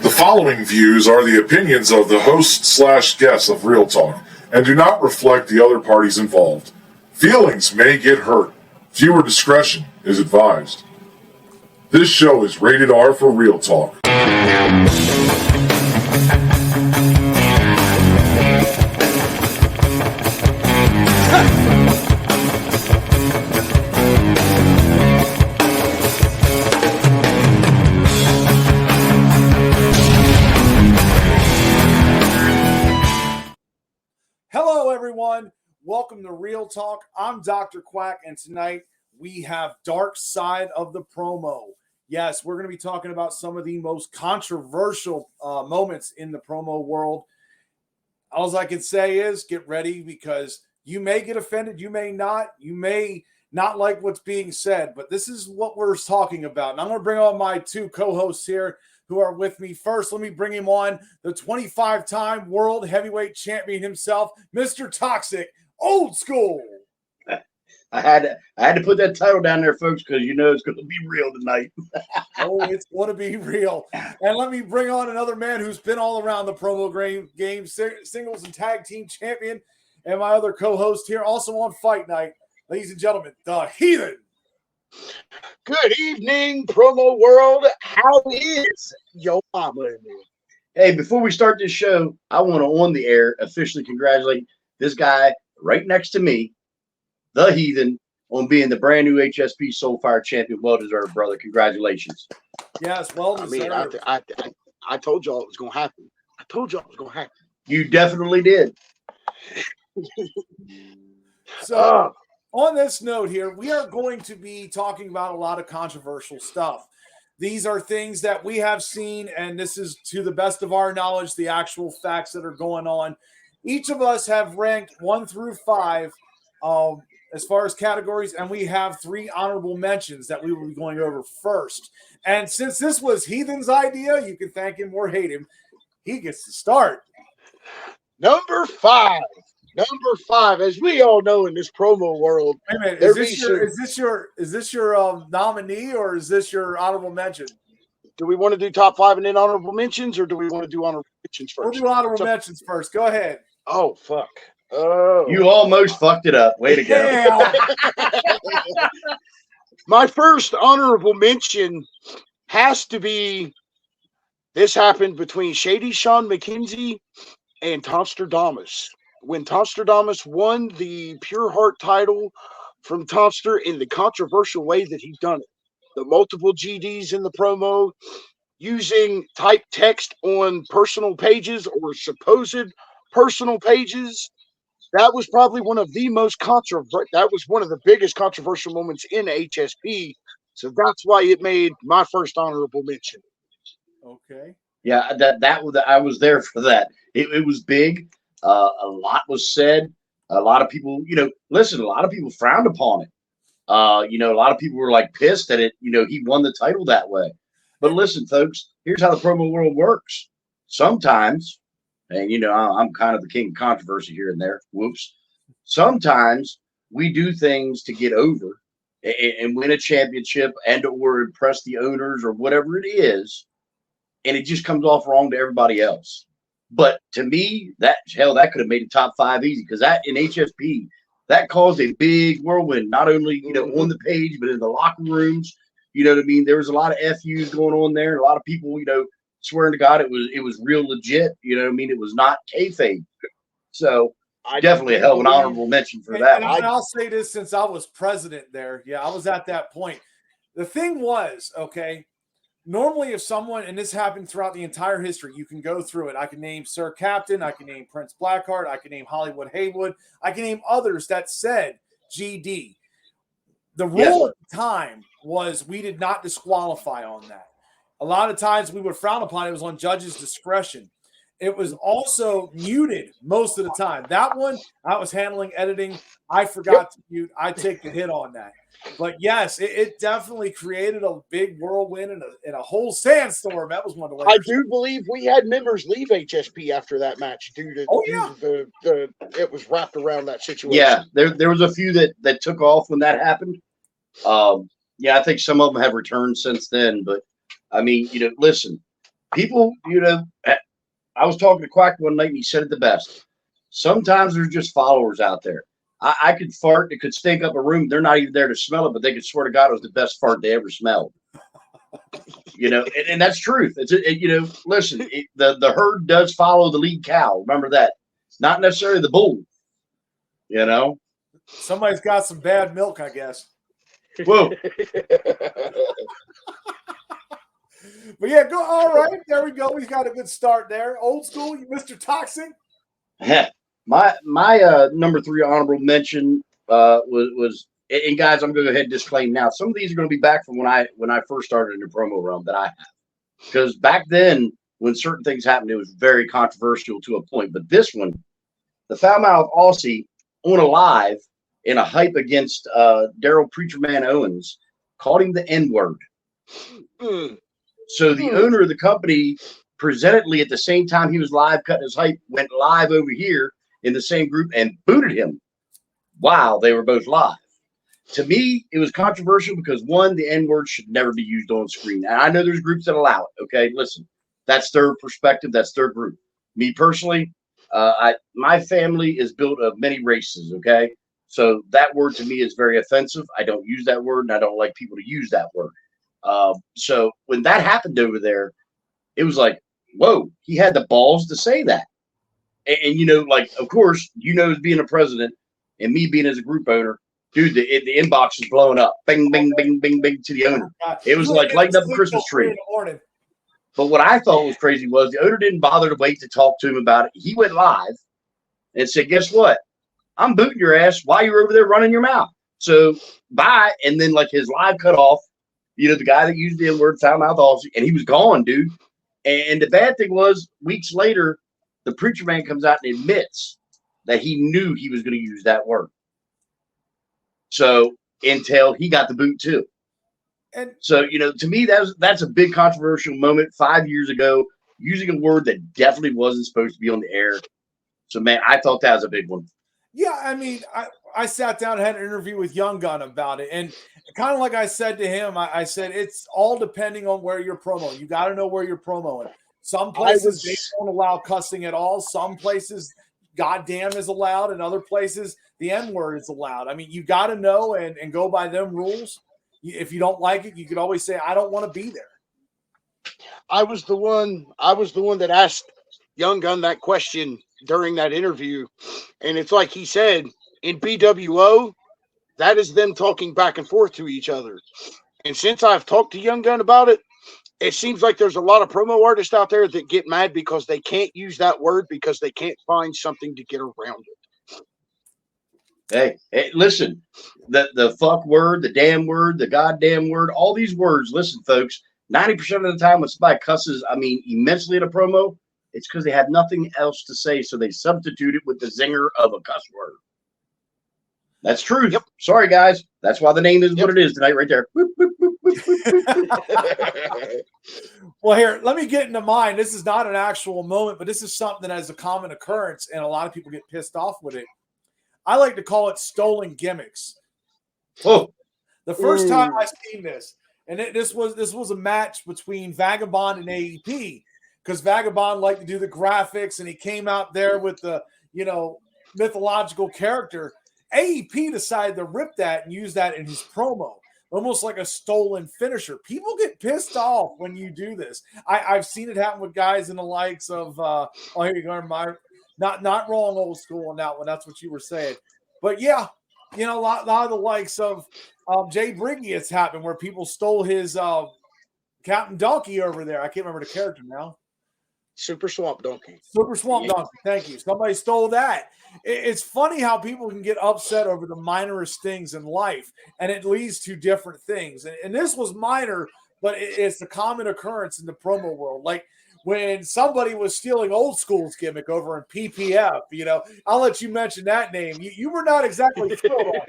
The following views are the opinions of the host/guests of Real Talk and do not reflect the other parties involved. Feelings may get hurt. Viewer discretion is advised. This show is rated R for Real Talk. Hello, everyone. Welcome to Real Talk. I'm Dr. Quack, and tonight we have Dark Side of the Promo. Yes, we're going to be talking about some of the most controversial moments in the promo world. All I can say is get ready, because you may get offended, you may not. You may not like what's being said, but this is what we're talking about. And I'm going to bring on my two co-hosts here who are with me. First, let me bring him on, the 25-time world heavyweight champion himself, Mr. Toxic, Old School. I had to put that title down there, folks, because you know it's going to be real tonight. Oh, it's going to be real. And let me bring on another man who's been all around the promo game, singles and tag team champion, and my other co-host here, also on Fight Night, ladies and gentlemen, the Heathen. Good evening, promo world. How is your mama? Hey, before we start this show, I want to on the air officially congratulate this guy right next to me, the Heathen, on being the brand new HSP Soulfire champion. Well deserved, brother. Congratulations. Yes, well deserved. I told y'all it was going to happen. I told y'all it was going to happen. You definitely did. So, on this note here, we are going to be talking about a lot of controversial stuff. These are things that we have seen, and this is, to the best of our knowledge, the actual facts that are going on. Each of us have ranked 1 through 5 as far as categories, and we have 3 honorable mentions that we will be going over first. And since this was Heathen's idea, you can thank him or hate him. He gets to start. Number 5. Number 5, as we all know in this promo world. Wait a minute, is this your nominee, or is this your honorable mention? Do we want to do top 5 and then honorable mentions, or do we want to do honorable mentions first? We'll do honorable mentions first. Go ahead. Oh, fuck. Oh. You almost fucked it up. Way to go. My first honorable mention has to be, this happened between Shady Sean McKenzie and Tomstradamus. When Tomstradamus won the Pure Heart title from Tomster in the controversial way that he done it. The multiple GDs in the promo, using typed text on personal pages or supposed personal pages. That was probably one of the most that was one of the biggest controversial moments in HSP. So that's why it made my first honorable mention. Okay. Yeah, I was there for that. It was big. A lot was said. A lot of people, listen, a lot of people frowned upon it. A lot of people were like pissed that he won the title that way. But listen, folks, here's how the promo world works. Sometimes, and I'm kind of the king of controversy here and there. Whoops. Sometimes we do things to get over and win a championship and or impress the owners or whatever it is, and it just comes off wrong to everybody else. But to me, that could have made the top 5 easy, because that in HSP, that caused a big whirlwind, not only, on the page, but in the locker rooms. You know what I mean? There was a lot of FUs going on there. A lot of people, swearing to God, it was real legit. You know what I mean? It was not kayfabe. So definitely a hell of an honorable mention for that. And I'll say this, since I was president there. Yeah, I was at that point. The thing was, okay, normally if someone, and this happened throughout the entire history, you can go through it. I can name Sir Captain. I can name Prince Blackheart. I can name Hollywood Haywood. I can name others that said GD. The rule at the time was we did not disqualify on that. A lot of times we would frown upon it. It was on judges' discretion. It was also muted most of the time. That one, I was handling editing. I forgot to mute. I take the hit on that. But yes, it definitely created a big whirlwind and a whole sandstorm. That was one of the I do believe we had members leave HSP after that match due to the it was wrapped around that situation. Yeah, there was a few that took off when that happened. I think some of them have returned since then. But I mean, listen, people, I was talking to Quack one night and he said it the best. Sometimes there's just followers out there. I could fart, it could stink up a room. They're not even there to smell it, but they could swear to God it was the best fart they ever smelled. And that's truth. Listen, the herd does follow the lead cow. Remember that. Not necessarily the bull. Somebody's got some bad milk, I guess. Whoa. But yeah, go. All right, there we go. We've got a good start there. Old school, Mr. Toxic. My number 3 honorable mention was and guys, I'm going to go ahead and disclaim now. Some of these are going to be back from when I first started in the promo realm that I have, because back then when certain things happened, it was very controversial to a point. But this one, the foul-mouthed Aussie on a live in a hype against Daryl Preacher Man Owens called him the N-word. So the owner of the company, presentedly at the same time he was live cutting his hype, went live over here in the same group and booted him while they were both live. To me, it was controversial because, one, the N-word should never be used on screen. And I know there's groups that allow it. Okay, listen, that's their perspective. That's their group. Me personally, my family is built of many races. Okay, so that word to me is very offensive. I don't use that word, and I don't like people to use that word. So when that happened over there, it was like, whoa, he had the balls to say that. And of course, as being a president and me being as a group owner, dude, the inbox is blowing up. Bing, bing, bing, bing, bing to the owner. It was like lighting up a Christmas tree. But what I thought was crazy was the owner didn't bother to wait to talk to him about it. He went live and said, guess what? I'm booting your ass while you're over there running your mouth. So bye. And then his live cut off, the guy that used the N-word, foul-mouthed Aussie, and he was gone, dude. And the bad thing was, weeks later, the preacher man comes out and admits that he knew he was going to use that word. So until he got the boot too. And so, to me, that's a big controversial moment 5 years ago, using a word that definitely wasn't supposed to be on the air. So, man, I thought that was a big one. Yeah, I mean, I sat down and had an interview with Young Gun about it. And kind of like I said to him, I said, it's all depending on where you're promoting. You got to know where you're promoting. Some places, they don't allow cussing at all. Some places, goddamn is allowed. And other places, the N-word is allowed. I mean, you got to know and go by them rules. If you don't like it, you could always say, I don't want to be there. I was the one that asked Young Gun that question during that interview. And it's like he said, in BWO, that is them talking back and forth to each other. And since I've talked to Young Gun about it, it seems like there's a lot of promo artists out there that get mad because they can't use that word because they can't find something to get around it. Hey, listen, the fuck word, the damn word, the goddamn word, all these words, listen, folks, 90% of the time when somebody cusses, immensely in a promo, it's because they have nothing else to say, so they substitute it with the zinger of a cuss word. That's true. Yep. Sorry, guys. That's why the name is what it is tonight, right there. Well, here, let me get into mine. This is not an actual moment, but this is something that is a common occurrence, and a lot of people get pissed off with it. I like to call it stolen gimmicks. Oh, the first time I seen this, and this was a match between Vagabond and AEP, because Vagabond liked to do the graphics, and he came out there with the mythological character. AEP decided to rip that and use that in his promo, almost like a stolen finisher. People get pissed off when you do this. I've seen it happen with guys in the likes of here you go, not wrong, old school on that one. That's what you were saying. But yeah, a lot of the likes of Jay Briggy, it's happened where people stole his Captain Donkey over there. I can't remember the character now. Super Swamp Donkey. Super Swamp Donkey. Thank you. Somebody stole that. It's funny how people can get upset over the minorest things in life, and it leads to different things. And this was minor, but it's a common occurrence in the promo world. Like when somebody was stealing Old School's gimmick over in PPF, I'll let you mention that name. You were not exactly thrilled on that.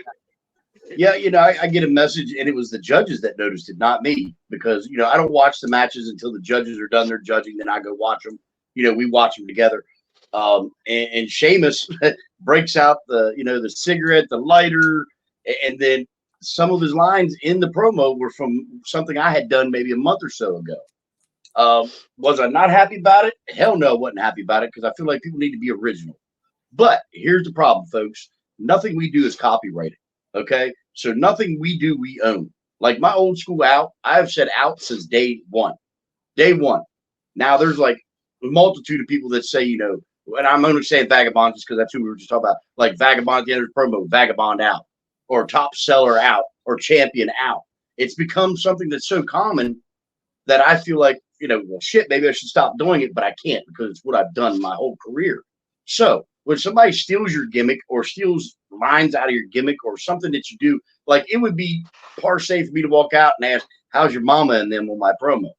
Yeah, I get a message, and it was the judges that noticed it, not me, because, I don't watch the matches until the judges are done their judging. Then I go watch them. We watch them together. And Sheamus breaks out the cigarette, the lighter, and then some of his lines in the promo were from something I had done maybe a month or so ago. Was I not happy about it? Hell no, I wasn't happy about it because I feel like people need to be original. But here's the problem, folks. Nothing we do is copyrighted. Okay. So nothing we do, we own. Like my old school out, I've said out since day one. Day one. Now there's like a multitude of people that say, and I'm only saying vagabond just because that's who we were just talking about. Like vagabond at the end of the promo, vagabond out, or top seller out, or champion out. It's become something that's so common that I feel like, well, shit, maybe I should stop doing it, but I can't because it's what I've done my whole career. So when somebody steals your gimmick or steals lines out of your gimmick or something that you do, like it would be passe for me to walk out and ask, "How's your mama?" and them on my promo.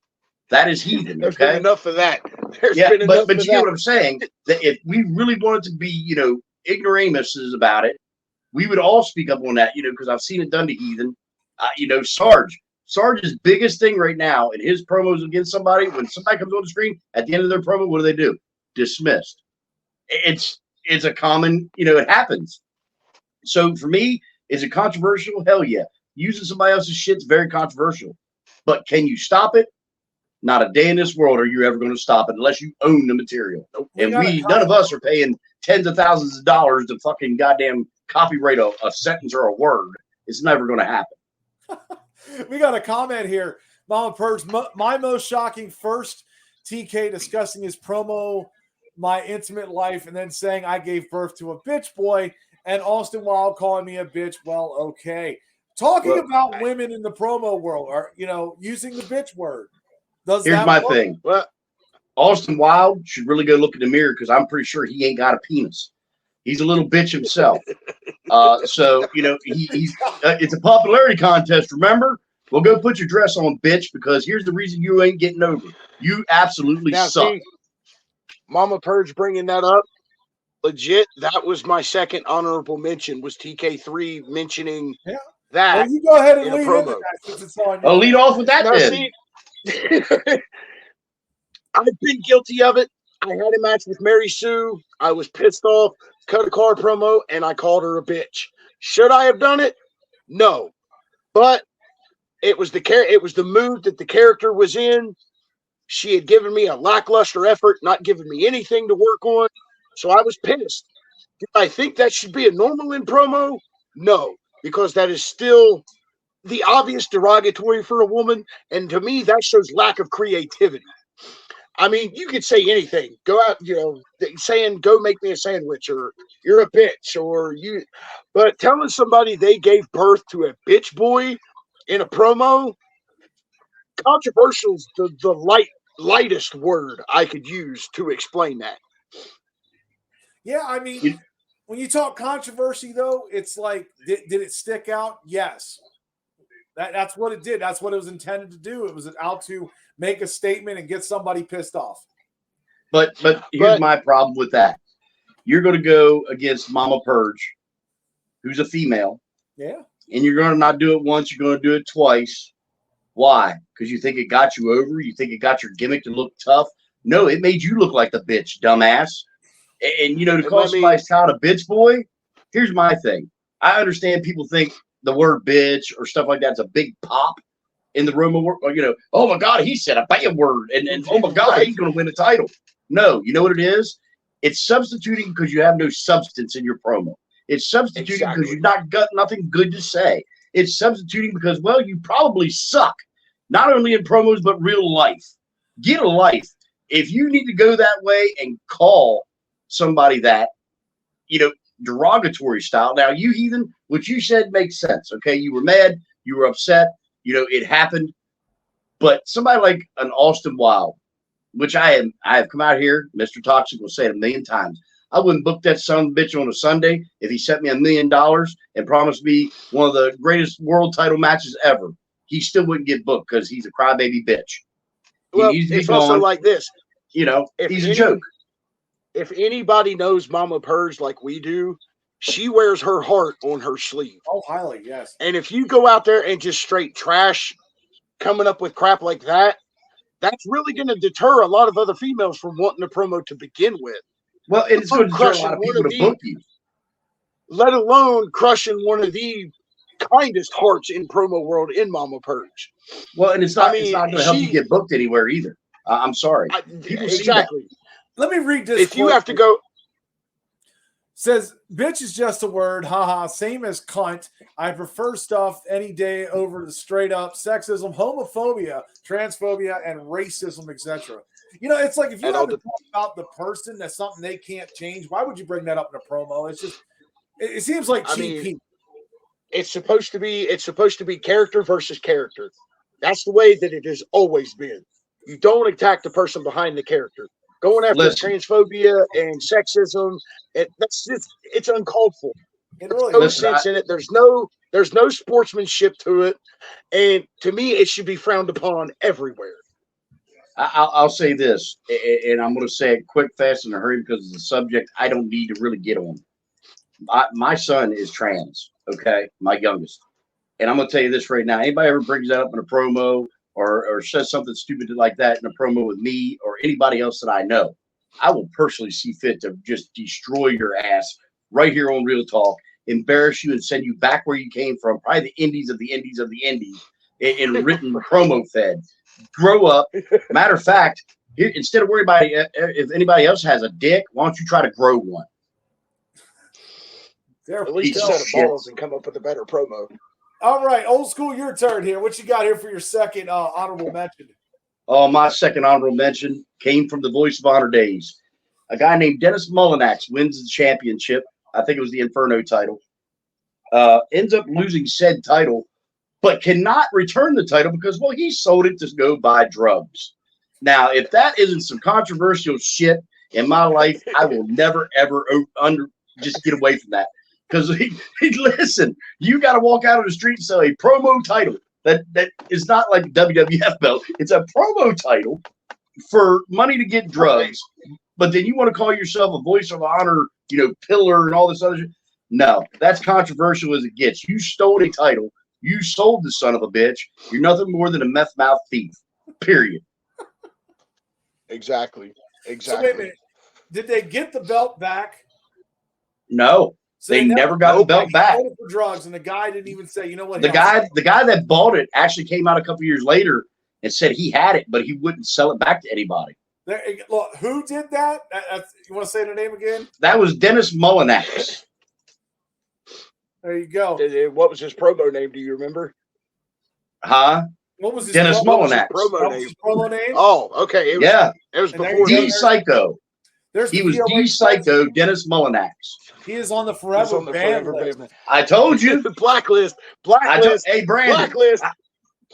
That is heathen. There's Okay? been enough of that. There's Yeah, been enough but of you get that. what I'm saying? That if we really wanted to be, ignoramuses about it, we would all speak up on that, because I've seen it done to heathen. Sarge's biggest thing right now in his promos against somebody, when somebody comes on the screen at the end of their promo, what do? Dismissed. It's a common, it happens. So for me, is it controversial? Hell yeah. Using somebody else's shit's very controversial. But can you stop it? Not a day in this world are you ever going to stop it unless you own the material. And none of us are paying tens of thousands of dollars to fucking goddamn copyright a sentence or a word. It's never going to happen. We got a comment here. Mama Purge, my most shocking first TK discussing his promo, my intimate life, and then saying I gave birth to a bitch boy, and Austin Wild calling me a bitch. Well, okay. Talking about women in the promo world, or using the bitch word. Here's my thing. Well, Austin Wild should really go look in the mirror because I'm pretty sure he ain't got a penis. He's a little bitch himself. So he's it's a popularity contest. Remember? Well, go put your dress on, bitch, because here's the reason you ain't getting over. You absolutely suck. See, Mama Purge bringing that up, legit. That was my second honorable mention. Was TK3 mentioning that? Well, you go ahead and in a lead promo. into that since it's on. I'll lead off with that. Now, then. see, I've been guilty of it. I had a match with Mary Sue. I was pissed off, cut a car promo, and I called her a bitch. Should I have done it? No. But it was the mood that the character was in. She had given me a lackluster effort, not giving me anything to work on. So I was pissed. Do I think that should be a normal in promo? No, because that is still the obvious derogatory for a woman. And to me, that shows lack of creativity. I mean, you could say anything. Go out, saying, go make me a sandwich, or you're a bitch, but telling somebody they gave birth to a bitch boy in a promo, controversial is the lightest word I could use to explain that. Yeah, I mean, when you talk controversy, though, it's like, did it stick out? Yes. That's what it did. That's what it was intended to do. It was out to make a statement and get somebody pissed off. But here's my problem with that. You're going to go against Mama Purge, who's a female. Yeah. And you're going to not do it once. You're going to do it twice. Why? Because you think it got you over? You think it got your gimmick to look tough? No, it made you look like the bitch, dumbass. And to call somebody's child a bitch boy, here's my thing. I understand people think the word bitch or stuff like that's a big pop in the room of work. Oh my God, he said a bad word. And oh my God, he's going to win a title. No, you know what it is? It's substituting because you have no substance in your promo. It's substituting because you've not got nothing good to say. It's substituting because, well, you probably suck, not only in promos, but real life. Get a life. If you need to go that way and call somebody that, derogatory style. Now, you heathen, what you said makes sense. Okay. You were mad. You were upset. It happened. But somebody like an Austin Wild, which I have come out here, Mr. Toxic will say it a million times. I wouldn't book that son of a bitch on a Sunday if he sent me $1 million and promised me one of the greatest world title matches ever. He still wouldn't get booked because he's a crybaby bitch. Well, it's also like this. He's a joke. If anybody knows Mama Purge like we do, she wears her heart on her sleeve. Oh, highly, yes. And if you go out there and just straight trash coming up with crap like that, that's really going to deter a lot of other females from wanting a promo to begin with. Well, it's going to deter a lot of people to book you. Let alone crushing one of the kindest hearts in promo world in Mama Purge. Well, and it's not going to help you get booked anywhere either. I'm sorry. People see that. Exactly. Let me read this. If you have to go, Says, bitch is just a word. Haha. Same as cunt. I prefer stuff any day over the straight up sexism, homophobia, transphobia, and racism, etc. You know, it's like if you And have all to the- talk about the person, that's something they can't change. Why would you bring that up in a promo? It's just, it seems like I cheap mean, heat. it's supposed to be character versus character. That's the way that it has always been. You don't attack the person behind the character. Going after Listen. transphobia and sexism, it's uncalled for. It There's really no is. sense in it. There's no sportsmanship to it, and to me, it should be frowned upon everywhere. I'll say this, and I'm going to say it quick, fast, in a hurry because it's a subject I don't need to really get on. My son is trans, okay, my youngest, and I'm going to tell you this right now. Anybody ever brings that up in a promo or says something stupid like that in a promo with me or anybody else that I know, I will personally see fit to just destroy your ass right here on Real Talk, embarrass you, and send you back where you came from, probably the indies of the indies of the indies, in written promo fed. Grow up. Matter of fact, instead of worrying about if anybody else has a dick, why don't you try to grow one? There At we least Piece a go. of set of shit. balls and come up with a better promo. All right, old school, your turn here. What you got here for your second honorable mention? Oh, my second honorable mention came from the Voice of Honor days. A guy named Dennis Mullinax wins the championship. I think it was the Inferno title. Ends up losing said title, but cannot return the title because, well, he sold it to go buy drugs. Now, if that isn't some controversial shit in my life, I will never, ever just get away from that. Because listen, you got to walk out of the street and sell a promo title that is not like a WWF belt. It's a promo title for money to get drugs. But then you want to call yourself a Voice of Honor, pillar and all this other shit. No, that's controversial as it gets. You stole a title. You sold the son of a bitch. You're nothing more than a meth mouth thief. Period. Exactly. So wait a minute. Did they get the belt back? No, So they never got the belt back. Sold it for drugs, and the guy didn't even say, you know what? The guy that bought it actually came out a couple years later and said he had it, but he wouldn't sell it back to anybody. Look, who did that? You want to say the name again? That was Dennis Mullinax. There you go. What was his promo name? Do you remember? Huh? What was his Dennis promo? Mullinax. Promo name? Oh, okay. It was before D Psycho. He was D Psycho Dennis Mullinax. He is on the forever ban list. I told you. Blacklist. Hey, Brandon. Blacklist.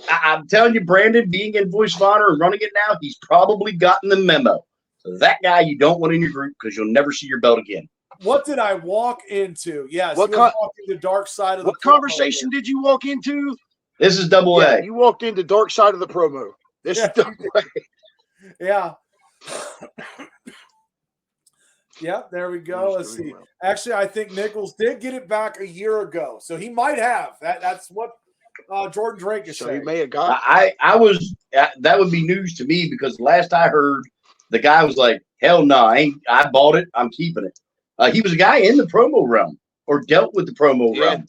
I'm telling you, Brandon, being in Voice of Honor and running it now, he's probably gotten the memo. So that guy you don't want in your group because you'll never see your belt again. What did I walk into? Yes, walked into the dark side of the What conversation did you walk into? This is Double A. You walked into dark side of the promo. This is Double A. Yeah. Yeah, there we go. Let's see. Actually, I think Nichols did get it back a year ago, so he might have. That's what Jordan Drake is saying. He may have got. I was that would be news to me because last I heard, the guy was like, "Hell no, I bought it. I'm keeping it." He was a guy in the promo realm or dealt with the promo realm,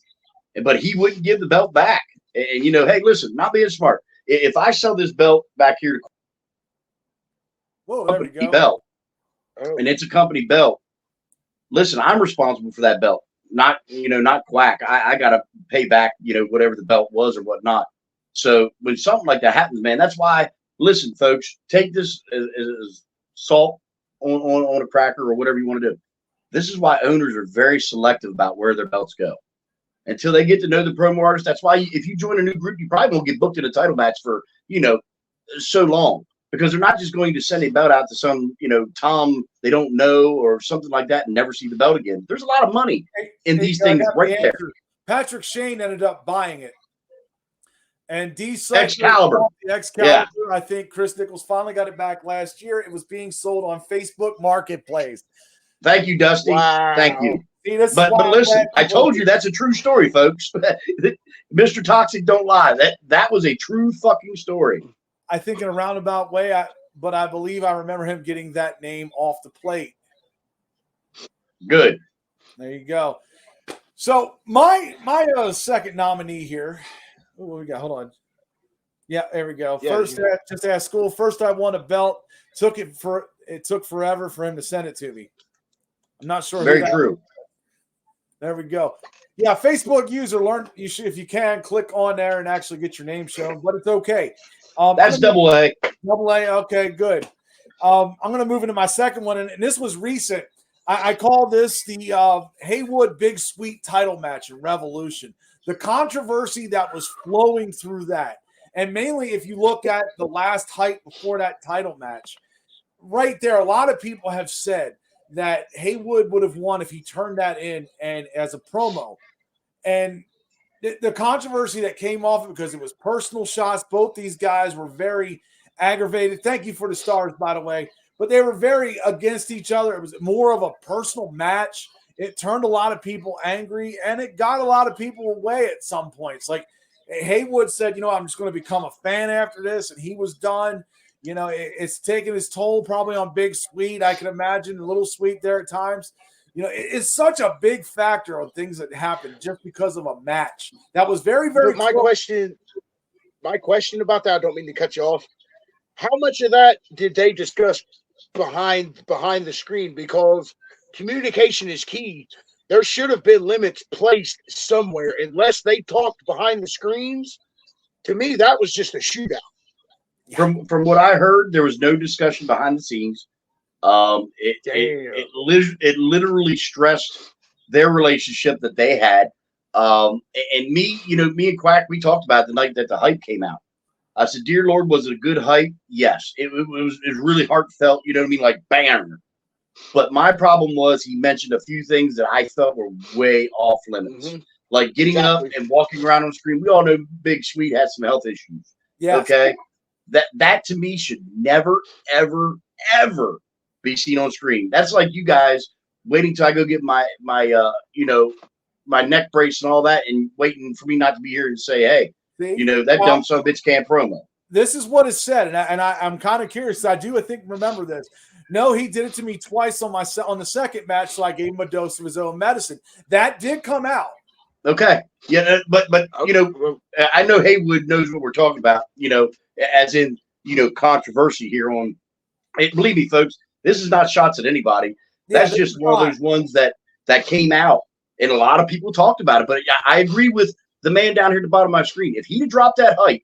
but he wouldn't give the belt back. And hey, listen, not being smart. If I sell this belt back here, whoa, there we go. Belt, and it's a company belt. Listen, I'm responsible for that belt. Not Quack. I got to pay back, whatever the belt was or whatnot. So when something like that happens, man, that's why. Listen, folks, take this as salt on a cracker or whatever you want to do. This is why owners are very selective about where their belts go until they get to know the promo artist. That's why if you join a new group, you probably won't get booked in a title match for, so long because they're not just going to send a belt out to some, Tom they don't know or something like that and never see the belt again. There's a lot of money in these things right there. Patrick Shane ended up buying it. And Excalibur. Yeah. I think Chris Nichols finally got it back last year. It was being sold on Facebook Marketplace. Thank you, Dusty. Wow. Thank you. See, but listen, I told you that's a true story, folks. Mr. Toxic don't lie. That was a true fucking story. I think in a roundabout way, but I believe I remember him getting that name off the plate. Good. There you go. So my second nominee here. What we got? Hold on. Yeah, there we go. Yeah, First, just ask school. First, I won a belt. It took forever for him to send it to me. I'm not sure. Very true. There we go. Yeah, Facebook user, learn. You should, if you can, click on there and actually get your name shown. But it's okay. That's double A. Double A. Okay, good. I'm going to move into my second one, and this was recent. I call this the Haywood Big Sweet title match in Revolution. The controversy that was flowing through that. And mainly if you look at the last hype before that title match, right there, a lot of people have said that Haywood would have won if he turned that in and as a promo. And the controversy that came off it because it was personal shots. Both these guys were very aggravated. Thank you for the stars, by the way. But they were very against each other. It was more of a personal match. It turned a lot of people angry, and it got a lot of people away at some points. Like Haywood said, I'm just going to become a fan after this, and he was done. It's taken its toll probably on Big Sweet. I can imagine a little Sweet there at times. It's such a big factor on things that happen just because of a match. That was very, very my question about that, I don't mean to cut you off. How much of that did they discuss behind the screen? Because communication is key. There should have been limits placed somewhere. Unless they talked behind the screens, to me, that was just a shootout. From what I heard, there was no discussion behind the scenes. It literally stressed their relationship that they had. And me and Quack, we talked about it the night that the hype came out. I said, "Dear Lord, was it a good hype? Yes, it was really heartfelt. You know what I mean, like bam." But my problem was he mentioned a few things that I felt were way off limits, like getting up and walking around on screen. We all know Big Sweet has some health issues. Yeah. Okay. That to me should never, ever, ever be seen on screen. That's like you guys waiting till I go get my neck brace and all that, and waiting for me not to be here and say, "Hey, that dumb son of a bitch can't promo." This is what is said, and I'm kind of curious. I think remember this. No, he did it to me twice on the second match, so I gave him a dose of his own medicine. That did come out. Okay, yeah, but I know Haywood knows what we're talking about. As in controversy here on. Believe me, folks, this is not shots at anybody. That's just one of those ones that came out, and a lot of people talked about it. But I agree with the man down here at the bottom of my screen. If he'd have dropped that hype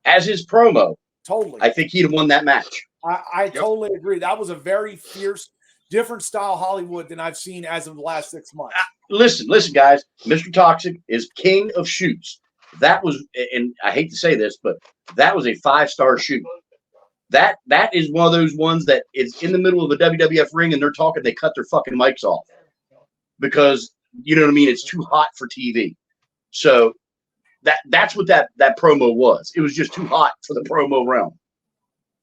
as his promo, totally, I think he'd have won that match. I totally agree. That was a very fierce, different style Hollywood than I've seen as of the last 6 months. Listen, guys. Mr. Toxic is king of shoots. That was, and I hate to say this, but that was a 5-star shoot. That is one of those ones that is in the middle of a WWF ring and they're talking, they cut their fucking mics off because you know what I mean. It's too hot for TV. So that's what that promo was. It was just too hot for the promo realm.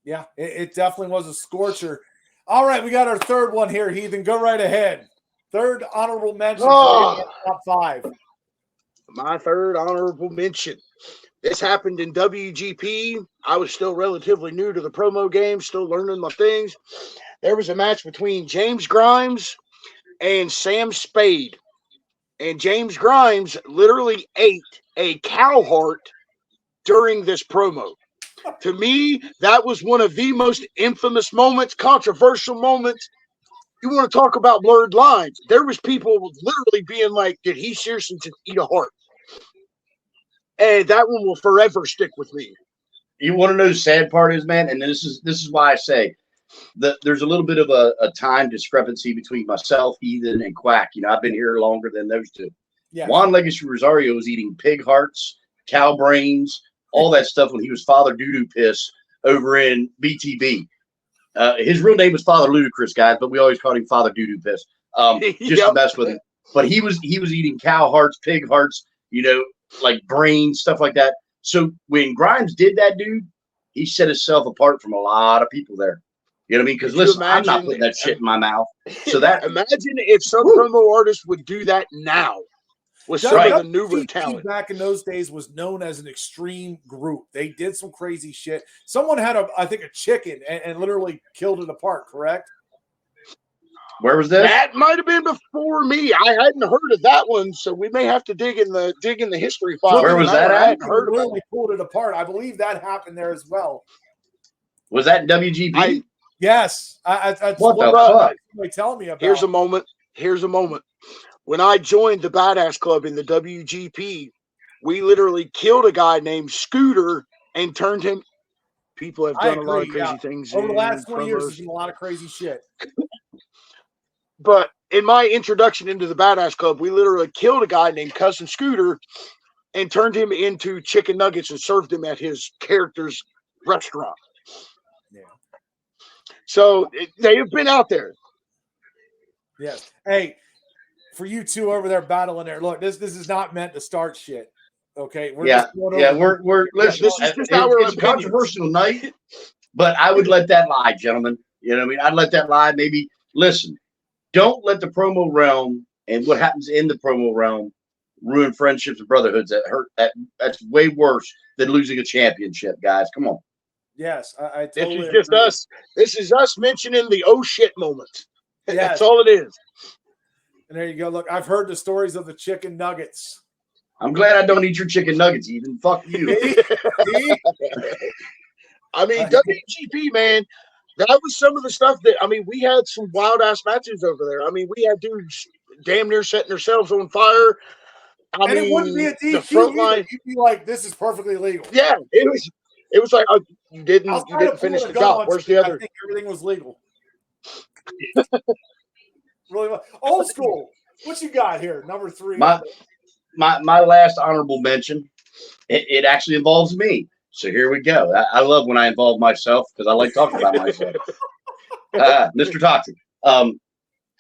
Yeah, it definitely was a scorcher. All right, we got our third one here, Heathen. Go right ahead. Third honorable mention for top 5. My third honorable mention. This happened in WGP. I was still relatively new to the promo game, still learning my things. There was a match between James Grimes and Sam Spade. And James Grimes literally ate a cow heart during this promo. To me, that was one of the most infamous moments, controversial moments. You want to talk about blurred lines. There was people literally being like, did he seriously just eat a heart? And that one will forever stick with me. You want to know the sad part is, man, and this is why I say that there's a little bit of a time discrepancy between myself, Heathen, and Quack. I've been here longer than those two. Yeah. Juan Legacy Rosario was eating pig hearts, cow brains, all that stuff when he was Father Doo-Doo Piss over in BTB. His real name was Father Ludacris, guys, but we always called him Father Doo-Doo Piss, just to mess with him. But he was eating cow hearts, pig hearts, like brains, stuff like that. So when Grimes did that, dude, he set himself apart from a lot of people there. You know what I mean? Because listen, I'm not putting that shit in my mouth. So that imagine if some promo artists would do that now with some of the newer talent. Back in those days was known as an extreme group. They did some crazy shit. Someone had I think a chicken and literally killed it apart, correct? Where was this? That might have been before me. I hadn't heard of that one, so we may have to dig in the history file. Where was that I at? hadn't heard about Literally pulled it apart. I believe that happened there as well. Was that WGP? Yes, that's What the what fuck? somebody tell me about. Here's a moment. When I joined the Badass Club in the WGP, we literally killed a guy named Scooter and turned him. People have done a lot of crazy things over the last 20 years. promos. There's been a lot of crazy shit. But in my introduction into the Badass Club, we literally killed a guy named Cousin Scooter and turned him into chicken nuggets and served him at his character's restaurant. Yeah. So they have been out there. Yes. Hey, for you two over there battling there, look, this is not meant to start shit. Okay. We're listen. This is just our it's a controversial night, but I would let that lie, gentlemen. You know what I mean? I'd let that lie. Maybe listen. Don't let the promo realm and what happens in the promo realm ruin friendships and brotherhoods. That hurt. That's way worse than losing a championship, guys. Come on. Yes, I totally This is just agree. us. This is us mentioning the oh shit moment. Yes. That's all it is. And there you go. Look, I've heard the stories of the chicken nuggets. I'm glad I don't eat your chicken nuggets, even. Fuck you. I mean, WGP, man, that was some of the stuff that, I mean, we had some wild ass matches over there. I mean, we had dudes damn near setting themselves on fire. And it wouldn't be a the DQ front either. line. You'd be like, this is perfectly legal. Yeah, it was like, oh, you I was didn't trying to finish pull the a gun job. on Where's you. the I other? think everything was legal. Really well. Old school. What you got here? Number 3. My last honorable mention, it actually involves me. So here we go. I love when I involve myself because I like talking about myself. Mr. Toxic.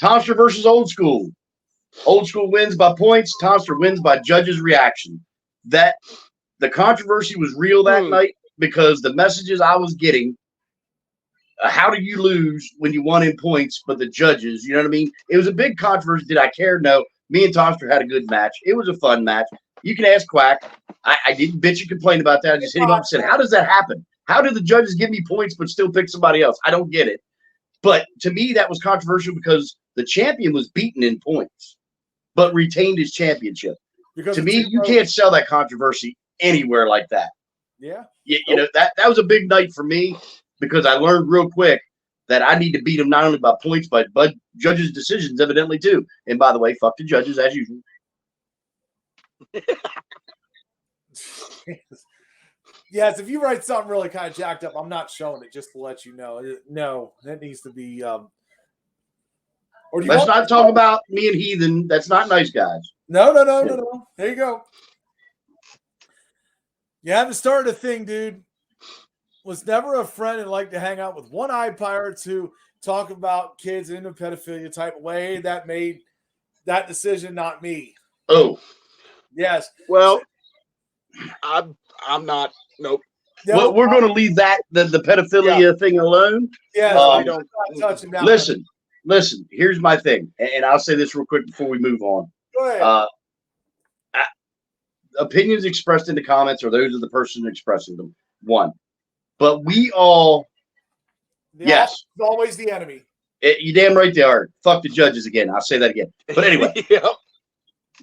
Tomster versus Old School. Old School wins by points. Tomster wins by judges' reaction. That the controversy was real that night because the messages I was getting. How do you lose when you won in points, but the judges, you know what I mean? It was a big controversy. Did I care? No. Me and Tomster had a good match. It was a fun match. You can ask Quack. I didn't bitch and complain about that. I just hit him up and said, how does that happen? How did the judges give me points but still pick somebody else? I don't get it. But to me, that was controversial because the champion was beaten in points, but retained his championship. Because to me, you can't sell that controversy anywhere like that. Yeah. You know, that was a big night for me because I learned real quick that I need to beat him not only by points, but judges' decisions, evidently, too. And by the way, fuck the judges, as usual. Yes, if you write something really kind of jacked up, I'm not showing it just to let you know. No, that needs to be. Or do you Let's not talk about me and Heathen. That's not nice, guys. No. There you go. You haven't started a thing, dude. Was never a friend and liked to hang out with one-eyed pirates who talk about kids in a pedophilia type of way. That made that decision, not me. Oh. Yes. Well, I'm not. Nope. Well, we're going to leave that the pedophilia thing alone. Yeah, I don't touch him down. Listen. Here's my thing, and I'll say this real quick before we move on. Go ahead. Opinions expressed in the comments are those of the person expressing them. One, but we all. Yes, it's always the enemy. You damn right they are. Fuck the judges again. I'll say that again. But anyway, Yep.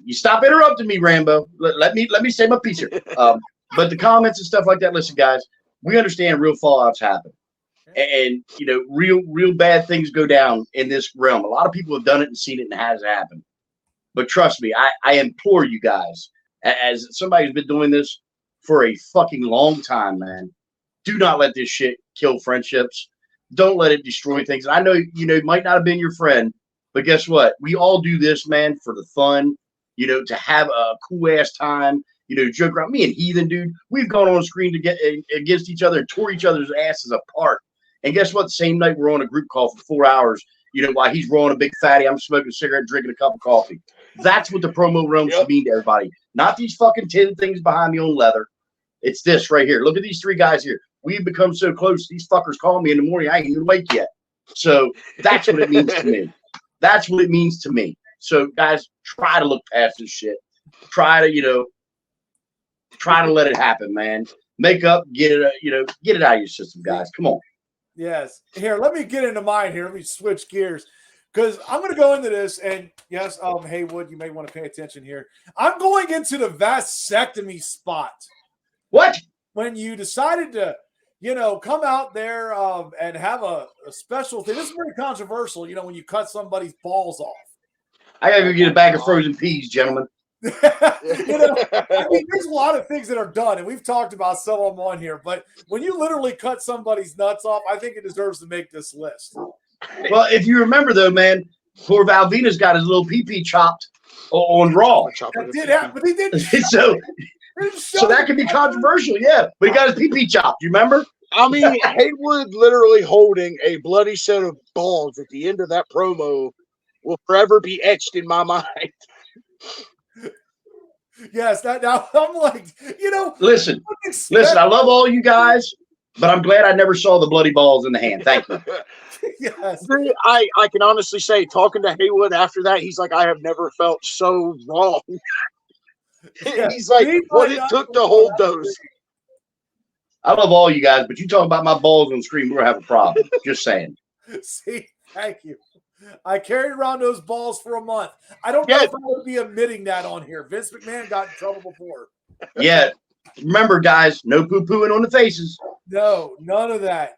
You stop interrupting me, Rambo. Let me say my piece here. But the comments and stuff like that. Listen, guys, we understand real fallouts happen, and you know, real bad things go down in this realm. A lot of people have done it and seen it and it has happened. But trust me, I implore you guys, as somebody who's been doing this for a fucking long time, man, do not let this shit kill friendships. Don't let it destroy things. And I know, you know, it might not have been your friend, but guess what? We all do this, man, for the fun, you know, to have a cool ass time, you know, joke around. Me and Heathen, dude, we've gone on screen to get against each other and tore each other's asses apart. And guess what? The same night we're on a group call for 4 hours, you know, while he's rolling a big fatty, I'm smoking a cigarette, drinking a cup of coffee. That's what the promo realm should mean to everybody. Not these fucking 10 things behind me on leather. It's this right here. Look at these 3 guys here. We've become so close. These fuckers call me in the morning. I ain't even awake yet. So that's what it means to me. That's what it means to me. So guys, try to look past this shit. Try to, you know, try to let it happen, man. Make up, get it, you know, get it out of your system, guys. Come on. Yes. Here, let me get into mine here. Let me switch gears. because I'm going to go into this, and yes, Haywood, you may want to pay attention here. I'm going into the vasectomy spot. What? When you decided to, come out there and have a special thing. This is very controversial, when you cut somebody's balls off. I gotta go get a bag of frozen peas, gentlemen. There's a lot of things that are done, and we've talked about some of them on here, but when you literally cut somebody's nuts off, I think it deserves to make this list. Well, if you remember, though, man, poor Valvina's got his little pee-pee chopped on Raw. That did happen, but he didn't. So that could be controversial, yeah. But he got his pee-pee chopped. You remember? I mean, Haywood literally holding a bloody set of balls at the end of that promo will forever be etched in my mind. Yes, now I'm like, Listen, I love all you guys, but I'm glad I never saw the bloody balls in the hand. Thank you. Yes. I can honestly say, talking to Haywood after that, he's like, I have never felt so wrong. Yeah. He's like, what it took to hold those. I love all you guys, but you talk about my balls on screen, we're going to have a problem. Just saying. See, thank you. I carried around those balls for a month. I don't know if I would be admitting that on here. Vince McMahon got in trouble before. Yeah. Remember, guys, no poo-pooing on the faces. No, none of that.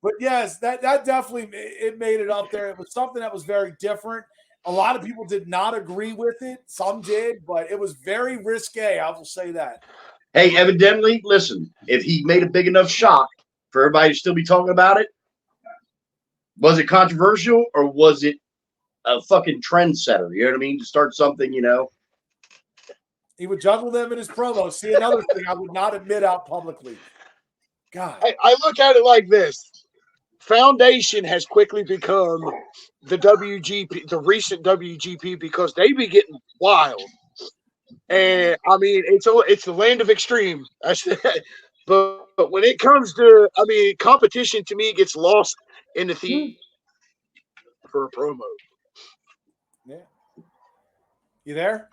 But yes, that definitely it made it up there. It was something that was very different. A lot of people did not agree with it. Some did, but it was very risque. I will say that. Hey, evidently, listen, if he made a big enough shock for everybody to still be talking about it, was it controversial or was it a fucking trendsetter? You know what I mean? To start something, He would juggle them in his promos. See, another thing I would not admit out publicly. God. I look at it like this. Foundation has quickly become the WGP, the recent WGP, because they be getting wild. And I mean, it's the land of extreme. But when it comes to, competition to me gets lost in the theme for a promo. Yeah. You there?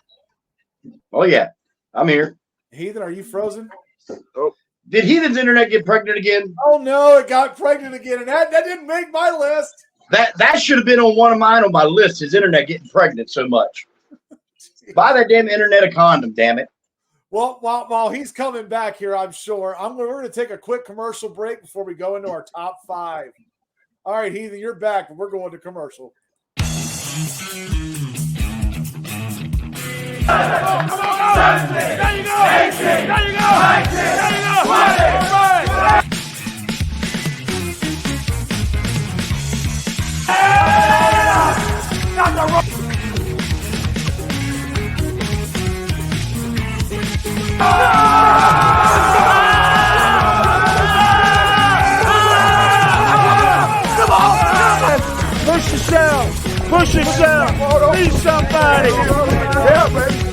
Oh, yeah. I'm here. Heathen, are you frozen? Oh. Did Heathen's internet get pregnant again? Oh, no, it got pregnant again. And that didn't make my list. That should have been on one of mine on my list, his internet getting pregnant so much. Buy that damn internet a condom, damn it. Well, while he's coming back here, I'm sure, we're going to take a quick commercial break before we go into our top 5. All right, Heathen, you're back, and we're going to commercial. Come on, there you go. 18, there you go. 19, there you go. 20, not the road. Come on. Push yourself. Push yourself. Need somebody. Yeah, baby.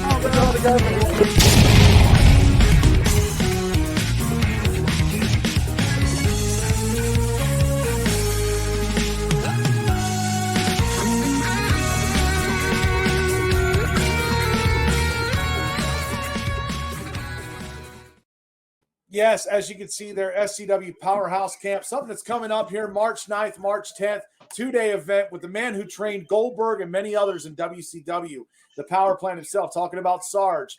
Yes, as you can see there, SCW Powerhouse Camp, something that's coming up here March 9th, March 10th, 2-day event with the man who trained Goldberg and many others in WCW, the Power Plant himself, talking about Sarge.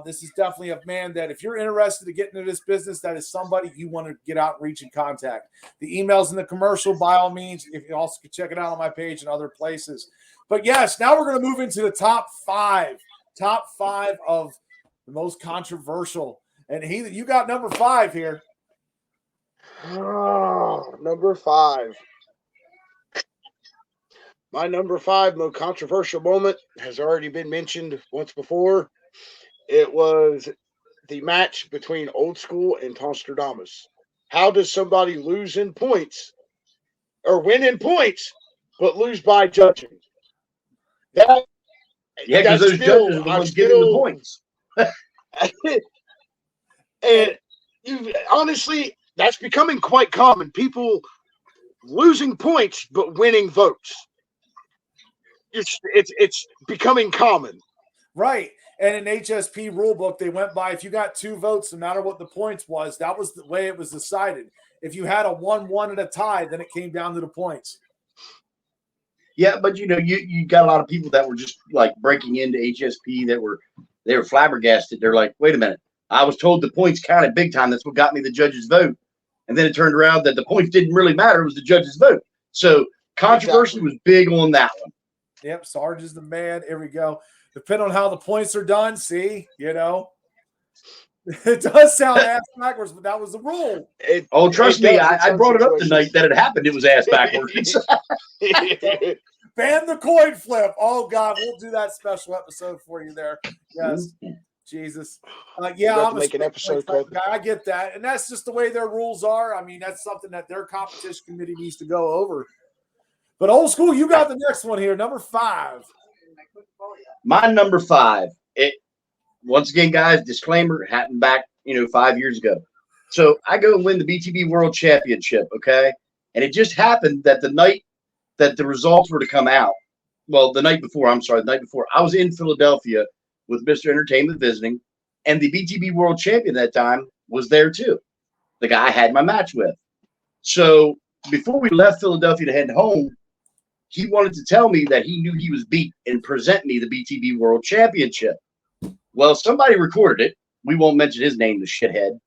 This is definitely a man that if you're interested in getting into this business, that is somebody you want to get out and reach and contact. The email's in the commercial, by all means. If you also can check it out on my page and other places. But yes, now we're going to move into the top 5 of the most controversial. And you got number 5 here. Oh, number 5. My number 5 most controversial moment has already been mentioned once before. It was the match between Old School and Nostradamus. How does somebody lose in points or win in points, but lose by judging? Because those judges are the ones giving the points. And honestly, that's becoming quite common. People losing points but winning votes. It's becoming common. Right. And in HSP rulebook, they went by if you got 2 votes, no matter what the points was, that was the way it was decided. If you had a 1-1 and a tie, then it came down to the points. Yeah, but you got a lot of people that were just like breaking into HSP they were flabbergasted. They're like, wait a minute, I was told the points counted big time. That's what got me the judge's vote. And then it turned around that the points didn't really matter. It was the judge's vote. So controversy was big on that one. Yep, Sarge is the man. Here we go. Depending on how the points are done, see, it does sound ass backwards, but that was the rule. Trust me, I brought it up the night that it happened. It was ass backwards. Ban the coin flip. Oh God, we'll do that special episode for you there. Yes, Jesus. Yeah, I'm make an episode guy. I get that, and that's just the way their rules are. I mean, that's something that their competition committee needs to go over. But old school, you got the next one here, number 5. My number 5. Once again, guys, disclaimer, happened back 5 years ago. So I go and win the BTB World Championship, okay? And it just happened that the night that the results were to come out, well, the night before, I was in Philadelphia with Mr. Entertainment visiting, and the BTB World Champion at that time was there too, the guy I had my match with. So before we left Philadelphia to head home, he wanted to tell me that he knew he was beat and present me the BTB World Championship. Well, somebody recorded it. We won't mention his name, the shithead,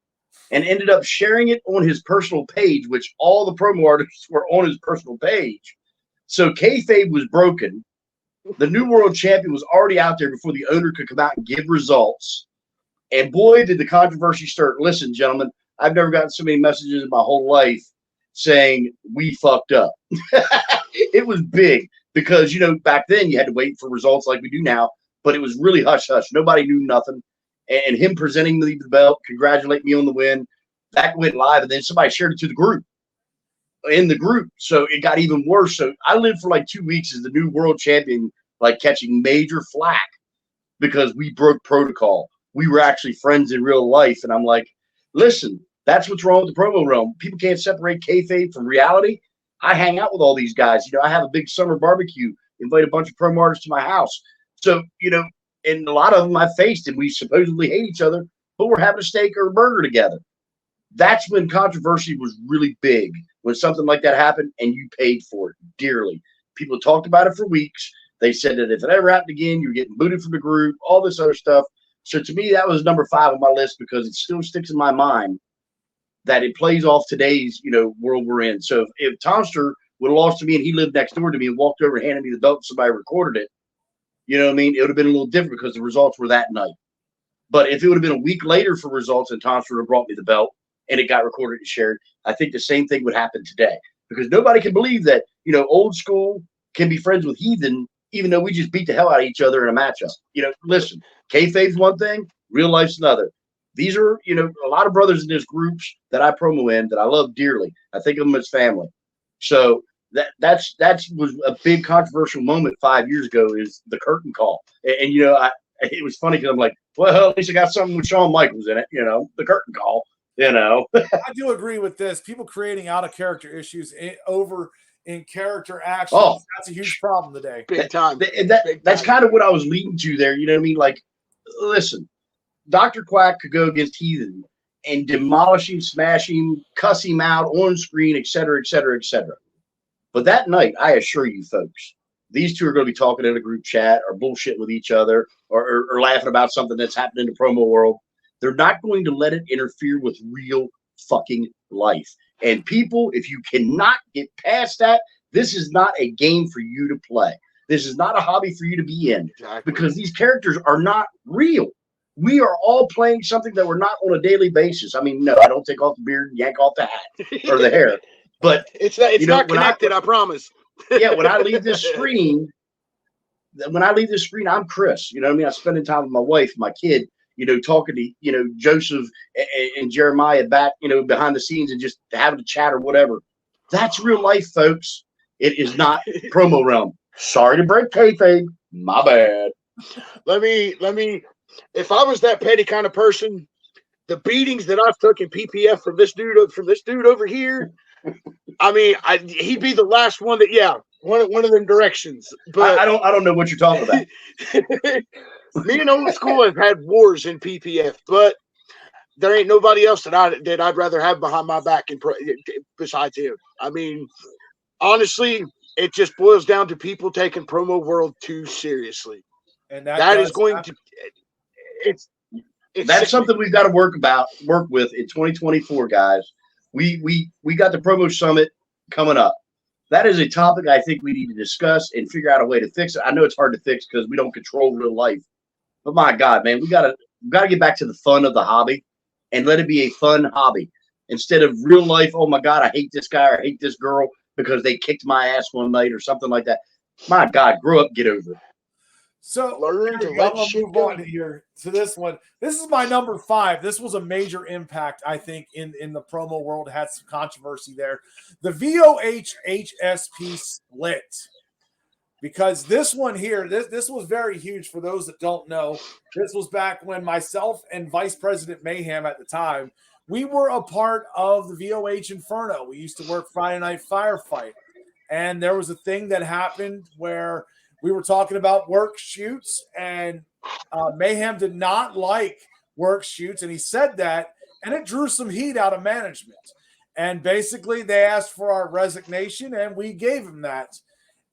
and ended up sharing it on his personal page, which all the promo artists were on his personal page. So kayfabe was broken. The new world champion was already out there before the owner could come out and give results. And boy, did the controversy start. Listen, gentlemen, I've never gotten so many messages in my whole life saying we fucked up. It was big because, back then you had to wait for results like we do now, but it was really hush-hush. Nobody knew nothing. And him presenting me the belt, congratulate me on the win, that went live, and then somebody shared it to the group. In the group, so it got even worse. So I lived for like 2 weeks as the new world champion, like catching major flack because we broke protocol. We were actually friends in real life, and I'm like, listen, that's what's wrong with the promo realm. People can't separate kayfabe from reality. I hang out with all these guys. I have a big summer barbecue, invite a bunch of promo artists to my house. So and a lot of them I faced, and we supposedly hate each other, but we're having a steak or a burger together. That's when controversy was really big. When something like that happened and you paid for it dearly. People talked about it for weeks. They said that if it ever happened again, you're getting booted from the group, all this other stuff. So to me, that was number 5 on my list because it still sticks in my mind that it plays off today's, world we're in. So if Tomster would have lost to me and he lived next door to me and walked over and handed me the belt and somebody recorded it, you know what I mean? It would have been a little different because the results were that night. But if it would have been a week later for results and Tomster would have brought me the belt, and it got recorded and shared, I think the same thing would happen today because nobody can believe that, old school can be friends with heathen, even though we just beat the hell out of each other in a matchup. Listen, kayfabe's one thing, real life's another. These are, a lot of brothers in this groups that I promo in that I love dearly. I think of them as family. So that was a big controversial moment 5 years ago is the curtain call. And it was funny because I'm like, well, at least I got something with Shawn Michaels in it, the curtain call. I do agree with this. People creating out of character issues over in character actions. That's a huge problem today. Big time. That's kind of what I was leading to there. You know what I mean? Like, listen, Dr. Quack could go against Heathen and demolish him, smash him, cuss him out on screen, et cetera, et cetera, et cetera. But that night, I assure you, folks, these two are going to be talking in a group chat or bullshitting with each other or laughing about something that's happened in the promo world. They're not going to let it interfere with real fucking life. And people, if you cannot get past that, this is not a game for you to play. This is not a hobby for you to be in because these characters are not real. We are all playing something that we're not on a daily basis. I mean, no, I don't take off the beard and yank off the hat or the hair, but it's not connected. I promise. Yeah, when I leave this screen, I'm Chris. You know what I mean? I'm spending time with my wife, my kid. Talking to, Joseph and Jeremiah back, behind the scenes and just having a chat or whatever. That's real life, folks. It is not promo realm. Sorry to break kayfabe. My bad. Let me, if I was that petty kind of person, the beatings that I've took in PPF from this dude over here, I mean, he'd be the last one that, one of them directions. But I don't know what you're talking about. Me and old school have had wars in PPF, but there ain't nobody else that I'd rather have behind my back besides him. I mean, honestly, it just boils down to people taking promo world too seriously. And That is going to it's That's something we've got to work with in 2024, guys. We got the promo summit coming up. That is a topic I think we need to discuss and figure out a way to fix it. I know it's hard to fix because we don't control real life, but my God, man, we gotta get back to the fun of the hobby and let it be a fun hobby instead of real life. Oh my God, I hate this guy or I hate this girl because they kicked my ass one night or something like that. My God, grow up, get over it. So learn to I'm let gonna shit move go. on here to this one. This is my number 5. This was a major impact, I think, in the promo world. Had some controversy there. The VOH HSP split. Because this one here, this was very huge for those that don't know. This was back when myself and Vice President Mayhem at the time, we were a part of the VOH Inferno. We used to work Friday Night Firefight. And there was a thing that happened where we were talking about work shoots, and Mayhem did not like work shoots, and he said that, and it drew some heat out of management. And basically, they asked for our resignation, and we gave him that.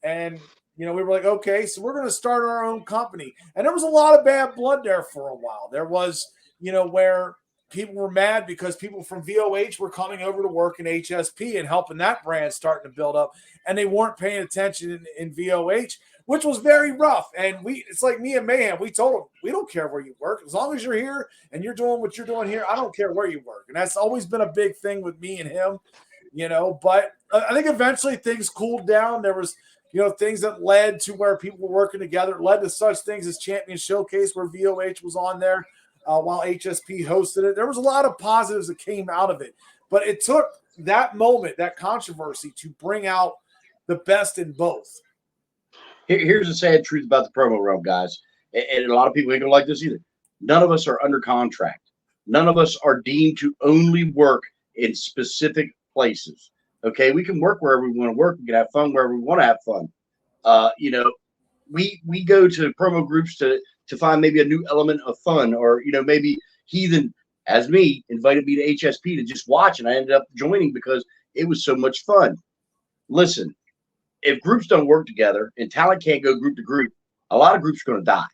And we were like, okay, so we're going to start our own company. And there was a lot of bad blood there for a while. There was, where people were mad because people from VOH were coming over to work in HSP and helping that brand starting to build up, and they weren't paying attention in VOH, which was very rough. And it's like me and Mayhem, we told them, we don't care where you work. As long as you're here and you're doing what you're doing here, I don't care where you work. And that's always been a big thing with me and him, but I think eventually things cooled down. There was, things that led to where people were working together. It led to such things as Champion Showcase, where VOH was on there while HSP hosted it. There was a lot of positives that came out of it. But it took that moment, that controversy, to bring out the best in both. Here's the sad truth about the promo realm, guys. And a lot of people ain't gonna like this either. None of us are under contract. None of us are deemed to only work in specific places. Okay, we can work wherever we want to work. We can have fun wherever we want to have fun. We go to promo groups to find maybe a new element of fun, or maybe Heathen, as me, invited me to HSP to just watch, and I ended up joining because it was so much fun. Listen, if groups don't work together and talent can't go group to group, a lot of groups are going to die.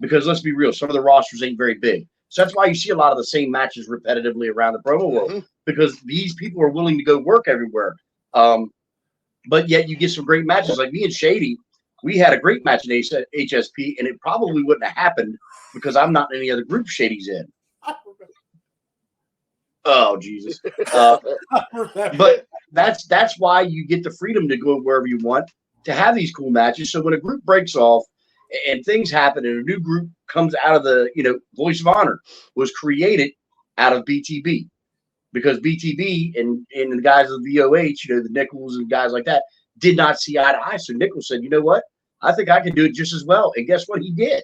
Because let's be real, some of the rosters ain't very big. So that's why you see a lot of the same matches repetitively around the promo world, because these people are willing to go work everywhere. But yet you get some great matches. Like me and Shady, we had a great match in HSP, and it probably wouldn't have happened because I'm not in any other group Shady's in. Oh, Jesus. But that's why you get the freedom to go wherever you want to have these cool matches. So when a group breaks off and things happen and a new group comes out of the, Voice of Honor was created out of BTB, because BTB and the guys of VOH, the Nichols and guys like that, did not see eye to eye. So Nichols said, you know what? I think I can do it just as well. And guess what? He did.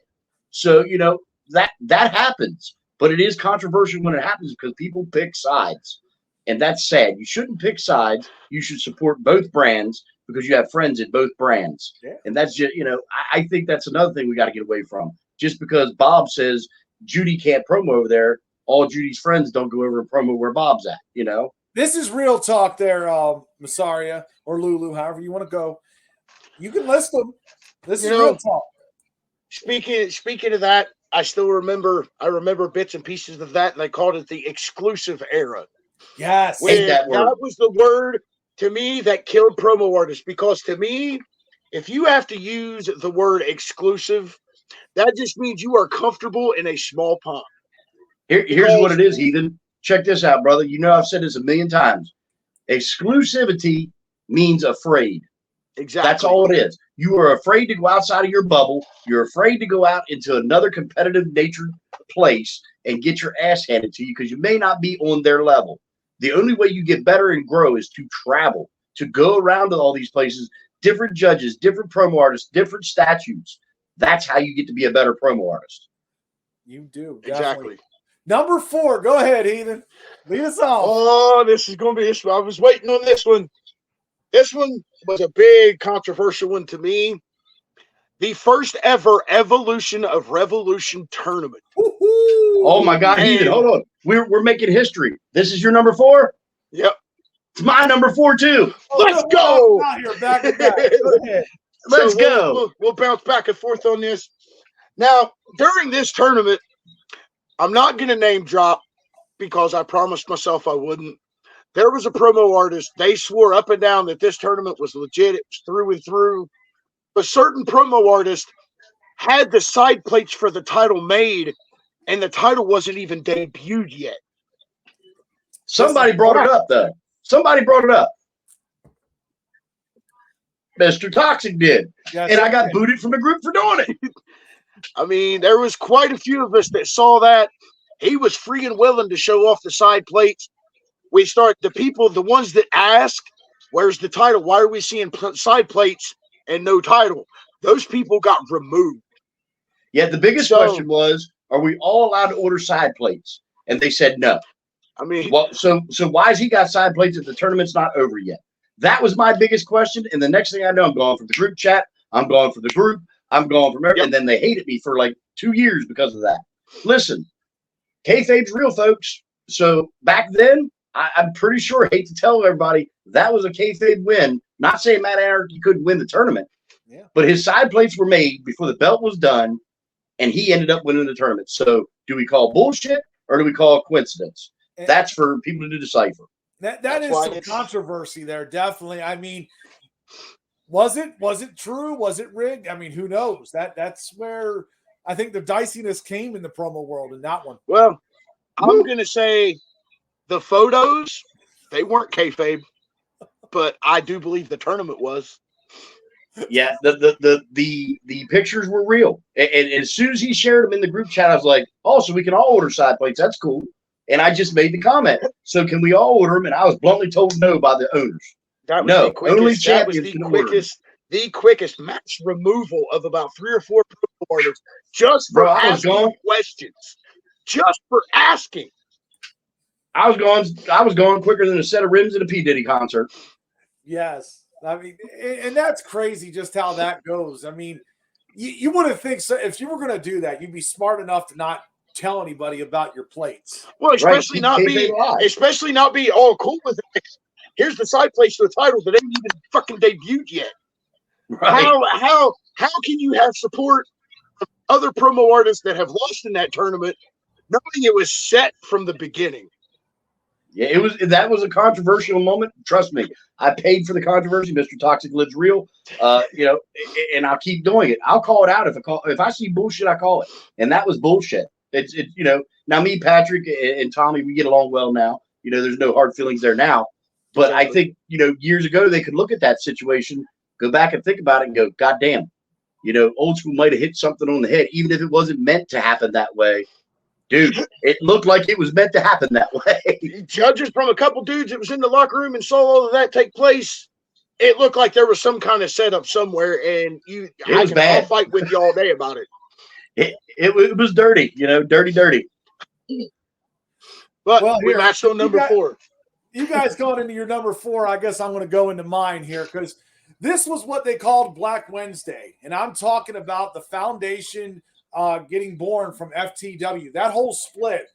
So, that happens. But it is controversial when it happens because people pick sides. And that's sad. You shouldn't pick sides. You should support both brands because you have friends in both brands. Yeah. And that's just, I think that's another thing we got to get away from. Just because Bob says Judy can't promo over there, all Judy's friends don't go over and promo where Bob's at, This is real talk there, Massaria or Lulu, however you want to go. You can list them. This is real talk. Speaking of that, I remember bits and pieces of that, and they called it the exclusive era. Yes. That was the word to me that killed promo artists, because to me, if you have to use the word exclusive, that just means you are comfortable in a small pond. Here's what it is, Heathen. Check this out, brother. I've said this a million times. Exclusivity means afraid. Exactly. That's all it is. You are afraid to go outside of your bubble. You're afraid to go out into another competitive natured place and get your ass handed to you because you may not be on their level. The only way you get better and grow is to travel, to go around to all these places, different judges, different promo artists, different statutes. That's how you get to be a better promo artist. You do. Exactly. Number 4. Go ahead, Heathen. Lead us off. Oh, this is going to be this one. I was waiting on this one. This one was a big controversial one to me. The first ever Evolution of Revolution tournament. Woo-hoo! Oh my God, Heathen, hold on. We're making history. This is your number 4? Yep. It's my number 4 too. Let's go. Out here, back to back. Go ahead. Let's go. We'll bounce back and forth on this. Now, during this tournament, I'm not going to name drop because I promised myself I wouldn't. There was a promo artist. They swore up and down that this tournament was legit. It was through and through. But certain promo artists had the side plates for the title made, and the title wasn't even debuted yet. Somebody brought it up, though. Somebody brought it up. Mr. Toxic did. Yes, and I got booted from the group for doing it. I mean, there was quite a few of us that saw that. He was free and willing to show off the side plates. We start the ones that ask, where's the title? Why are we seeing side plates and no title? Those people got removed. Yeah, the biggest question was, are we all allowed to order side plates? And they said no. I mean, well, so why has he got side plates if the tournament's not over yet? That was my biggest question. And the next thing I know, I'm going from the group chat. I'm going from the group. I'm going from everything. And then they hated me for like 2 years because of that. Listen, kayfabe's real, folks. So back then, I'm pretty sure, I hate to tell everybody, that was a kayfabe win. Not saying Matt Anarchy couldn't win the tournament, but his side plates were made before the belt was done, and he ended up winning the tournament. So do we call bullshit or do we call coincidence? That's for people to decipher. That is some controversy there, definitely. I mean, was it true? Was it rigged? I mean, who knows? That's where I think the diciness came in the promo world in that one. Well, I'm going to say the photos, they weren't kayfabe, but I do believe the tournament was. Yeah, the pictures were real. And as soon as he shared them in the group chat, I was like, oh, so we can all order side plates. That's cool. And I just made the comment. So can we all order them? And I was bluntly told no by the owners. That was no, the quickest, only that was champions the quickest match removal of about 3 or 4 promo artists just for asking questions. Just for asking. I was going quicker than a set of rims at a P. Diddy concert. Yes. I mean, and that's crazy just how that goes. I mean, you wouldn't think so. If you were going to do that, you'd be smart enough to not tell anybody about your plates. Well, especially not be all cool with it. Here's the side plates to the title that ain't even fucking debuted yet. Right. How can you have support of other promo artists that have lost in that tournament, knowing it was set from the beginning? Yeah, that was a controversial moment. Trust me, I paid for the controversy. Mr. Toxic lives real, and I'll keep doing it. I'll call it out if I see bullshit. I call it, and that was bullshit. It's now me, Patrick, and Tommy, we get along well now. There's no hard feelings there now. But I think years ago they could look at that situation, go back and think about it, and go, God damn, old school might have hit something on the head, even if it wasn't meant to happen that way. Dude, it looked like it was meant to happen that way. Judges from a couple dudes that was in the locker room and saw all of that take place, it looked like there was some kind of setup somewhere, and I'll fight with you all day about it. It was dirty, dirty. But we matched on number 4. You guys going into your number 4, I guess I'm going to go into mine here because this was what they called Black Wednesday, and I'm talking about the foundation getting born from FTW. That whole split,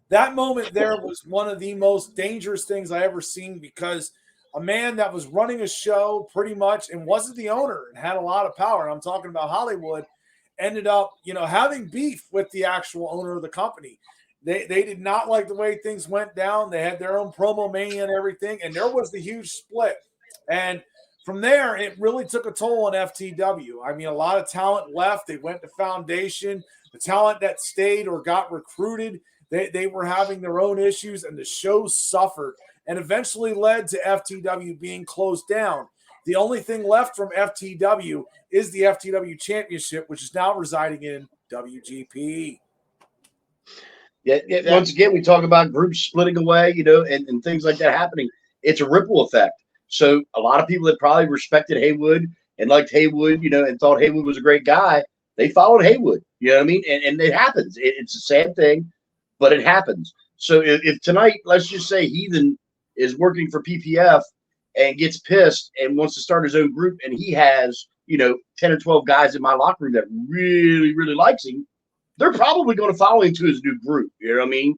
that moment there was one of the most dangerous things I ever seen because a man that was running a show pretty much and wasn't the owner and had a lot of power, and I'm talking about Hollywood, ended up, having beef with the actual owner of the company. They did not like the way things went down. They had their own promo mania and everything, and there was the huge split. And from there, it really took a toll on FTW. I mean, a lot of talent left. They went to Foundation. The talent that stayed or got recruited, they were having their own issues, and the show suffered and eventually led to FTW being closed down. The only thing left from FTW is the FTW Championship, which is now residing in WGP. Yeah. Once again, we talk about groups splitting away, and things like that happening. It's a ripple effect. So a lot of people that probably respected Haywood and liked Haywood, and thought Haywood was a great guy, they followed Haywood. You know what I mean? And it happens. It's a sad thing, but it happens. So if tonight, let's just say Heathen is working for PPF and gets pissed and wants to start his own group, and he has, 10 or 12 guys in my locker room that really, really likes him, they're probably going to follow him to his new group. You know what I mean?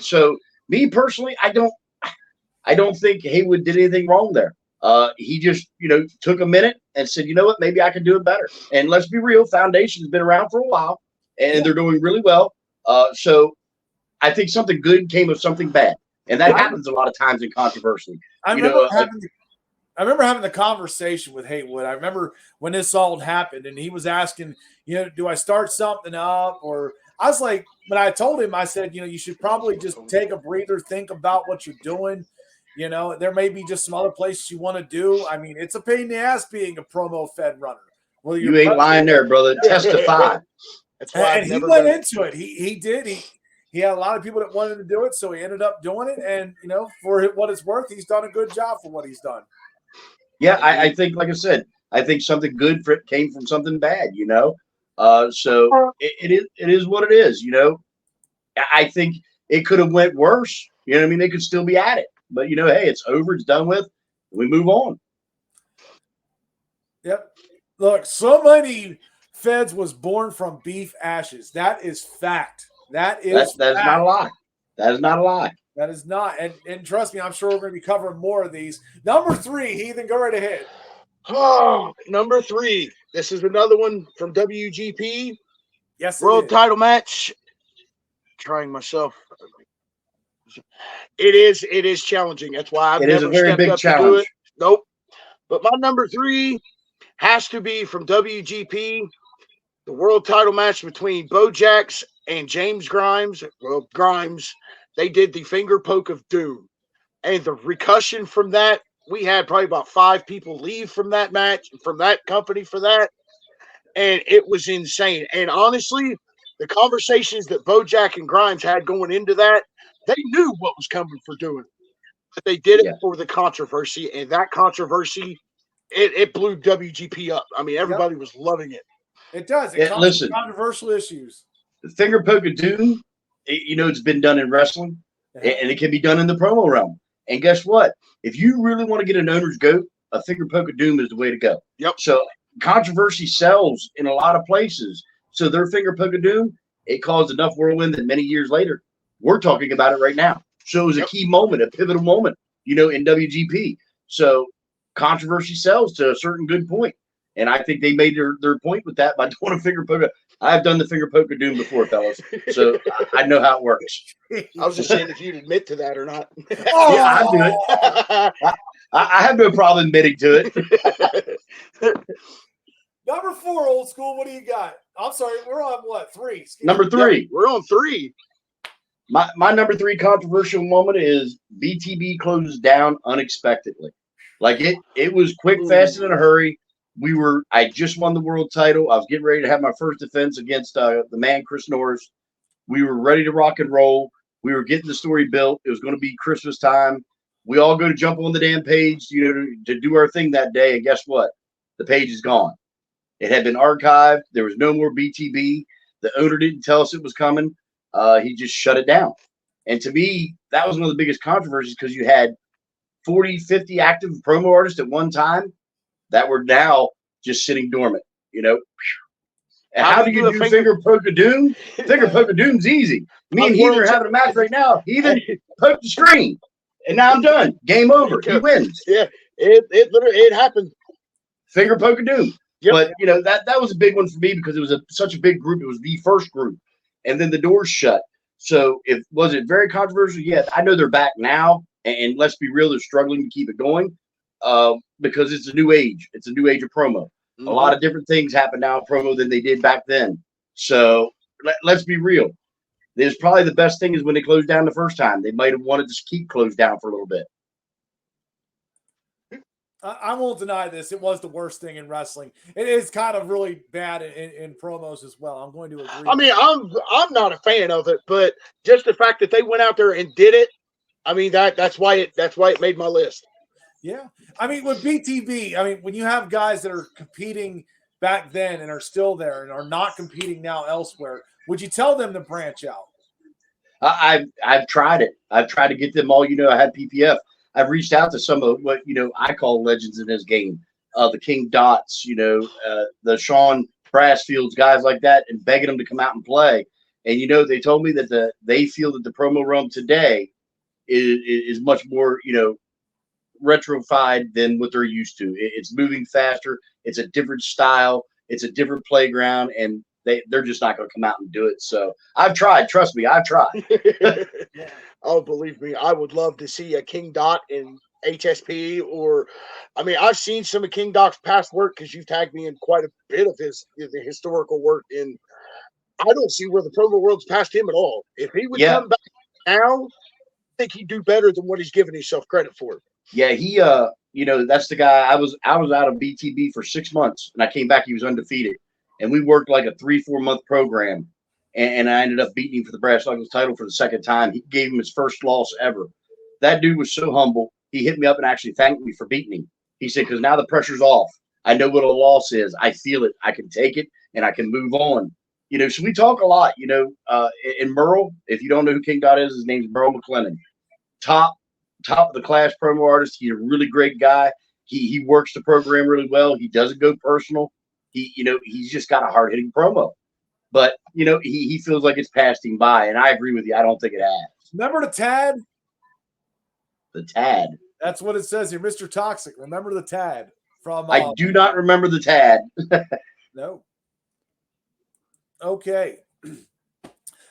So Me personally, I don't think Haywood did anything wrong there. He just, took a minute and said, you know what, maybe I can do it better. And let's be real, Foundation's been around for a while, and they're doing really well. So I think something good came of something bad, and that happens a lot of times in controversy. I remember having the conversation with Haywood. I remember when this all happened, and he was asking, do I start something up? Or I was like, when I told him, I said, you should probably just take a breather, think about what you're doing. There may be just some other places you want to do. I mean, it's a pain in the ass being a promo Fed runner. Well, you ain't lying there, brother. Testify. That's why and he went into it. He did. He had a lot of people that wanted to do it, so he ended up doing it. And, for what it's worth, he's done a good job for what he's done. Yeah, I think, like I said, I think something good came from something bad, So it is what it is, I think it could have went worse. They could still be at it. But, hey, it's over. It's done with. We move on. Yep. Look, so many Feds was born from beef ashes. That is fact. That's not a lie. That is not a lie. That is not. And trust me, I'm sure we're going to be covering more of these. Number 3, Heathen, go right ahead. Oh, number 3. This is another one from WGP. Yes, World title match. Trying myself. It is challenging. That's why I've never stepped up to do it. Nope. But my number 3 has to be from WGP. The world title match between Bo Jax and James Grimes. Well, Grimes, they did the finger poke of doom. And the repercussion from that, we had probably about 5 people leave from that match, from that company for that. And it was insane. And honestly, the conversations that Bo Jack and Grimes had going into that, they knew what was coming for doing it. But they did it for the controversy. And that controversy, it blew WGP up. I mean, everybody was loving it. It does. It comes with controversial issues. The finger poke of doom, it's been done in wrestling, and it can be done in the promo realm. And guess what? If you really want to get an owner's goat, a finger poke of doom is the way to go. Yep. So controversy sells in a lot of places. So their finger poke of doom, it caused enough whirlwind that many years later, we're talking about it right now. So it was a key moment, a pivotal moment, in WGP. So controversy sells to a certain good point. And I think they made their point with that by doing a finger poke. I've done the finger poke of doom before, fellas. So I know how it works. I was just saying if you'd admit to that or not. Yeah, I do it. I have no problem admitting to it. Number 4, old school. What do you got? I'm sorry. We're on what? 3? Number 3. We're on 3. My number 3 controversial moment is BTB closes down unexpectedly. Like it was quick, fast, and in a hurry. I just won the world title. I was getting ready to have my first defense against the man, Chris Norris. We were ready to rock and roll. We were getting the story built. It was going to be Christmas time. We all go to jump on the damn page, to do our thing that day. And guess what? The page is gone. It had been archived. There was no more BTB. The owner didn't tell us it was coming. He just shut it down. And to me, that was one of the biggest controversies because you had 40, 50 active promo artists at one time that were now just sitting dormant, And how do you do finger poke of doom? Finger poke of doom's easy. Me and Heathen are having a match right now. Heathen poked the screen, and now I'm done. Game over. He wins. Yeah, it happened. Finger poke of doom. Yep. But that was a big one for me because it was such a big group. It was the first group, and then the doors shut. So was it very controversial? Yes. I know they're back now, and let's be real, they're struggling to keep it going. Because it's a new age. It's a new age of promo. Mm-hmm. A lot of different things happen now in promo than they did back then. So let's be real. There's probably the best thing is when they closed down the first time. They might have wanted to keep closed down for a little bit. I won't deny this. It was the worst thing in wrestling. It is kind of really bad in promos as well. I'm going to agree. I mean, I'm not a fan of it, but just the fact that they went out there and did it, I mean that's why it made my list. Yeah. I mean, with BTB, when you have guys that are competing back then and are still there and are not competing now elsewhere, would you tell them to branch out? I've tried it. I've tried to get them all. I had PPF. I've reached out to some of what, I call legends in this game. The King Dots, the Sean Brassfields, guys like that, and begging them to come out and play. And, they told me that they feel that the promo realm today is much more, retrofied than what they're used to. It's moving faster. It's a different style. It's a different playground, and they're just not going to come out and do it. So I've tried. Trust me, I've tried. Oh, believe me, I would love to see a King Dot in HSP, or I've seen some of King Dot's past work because you've tagged me in quite a bit of his historical work, and I don't see where the promo world's past him at all. If he would come back now, I think he'd do better than what he's giving himself credit for. Yeah, he that's the guy. I was out of BTB for 6 months, and I came back. He was undefeated, and we worked like a 3-4 month program, and I ended up beating him for the brass knuckles title for the second time. He gave him his first loss ever. That dude was so humble. He hit me up and actually thanked me for beating him. He said, because now the pressure's off. I know what a loss is. I feel it. I can take it, and I can move on. So we talk a lot. And Merle, if you don't know who King Dot is, his name's Merle McLennan. Top of the class promo artist. He's a really great guy. He works the program really well. He doesn't go personal. He's just got a hard hitting promo. But he feels like it's passed him by, and I agree with you. I don't think it has. Remember the Tad? The Tad. That's what it says here, Mr. Toxic. Remember the Tad from? I do not remember the Tad. No. Okay.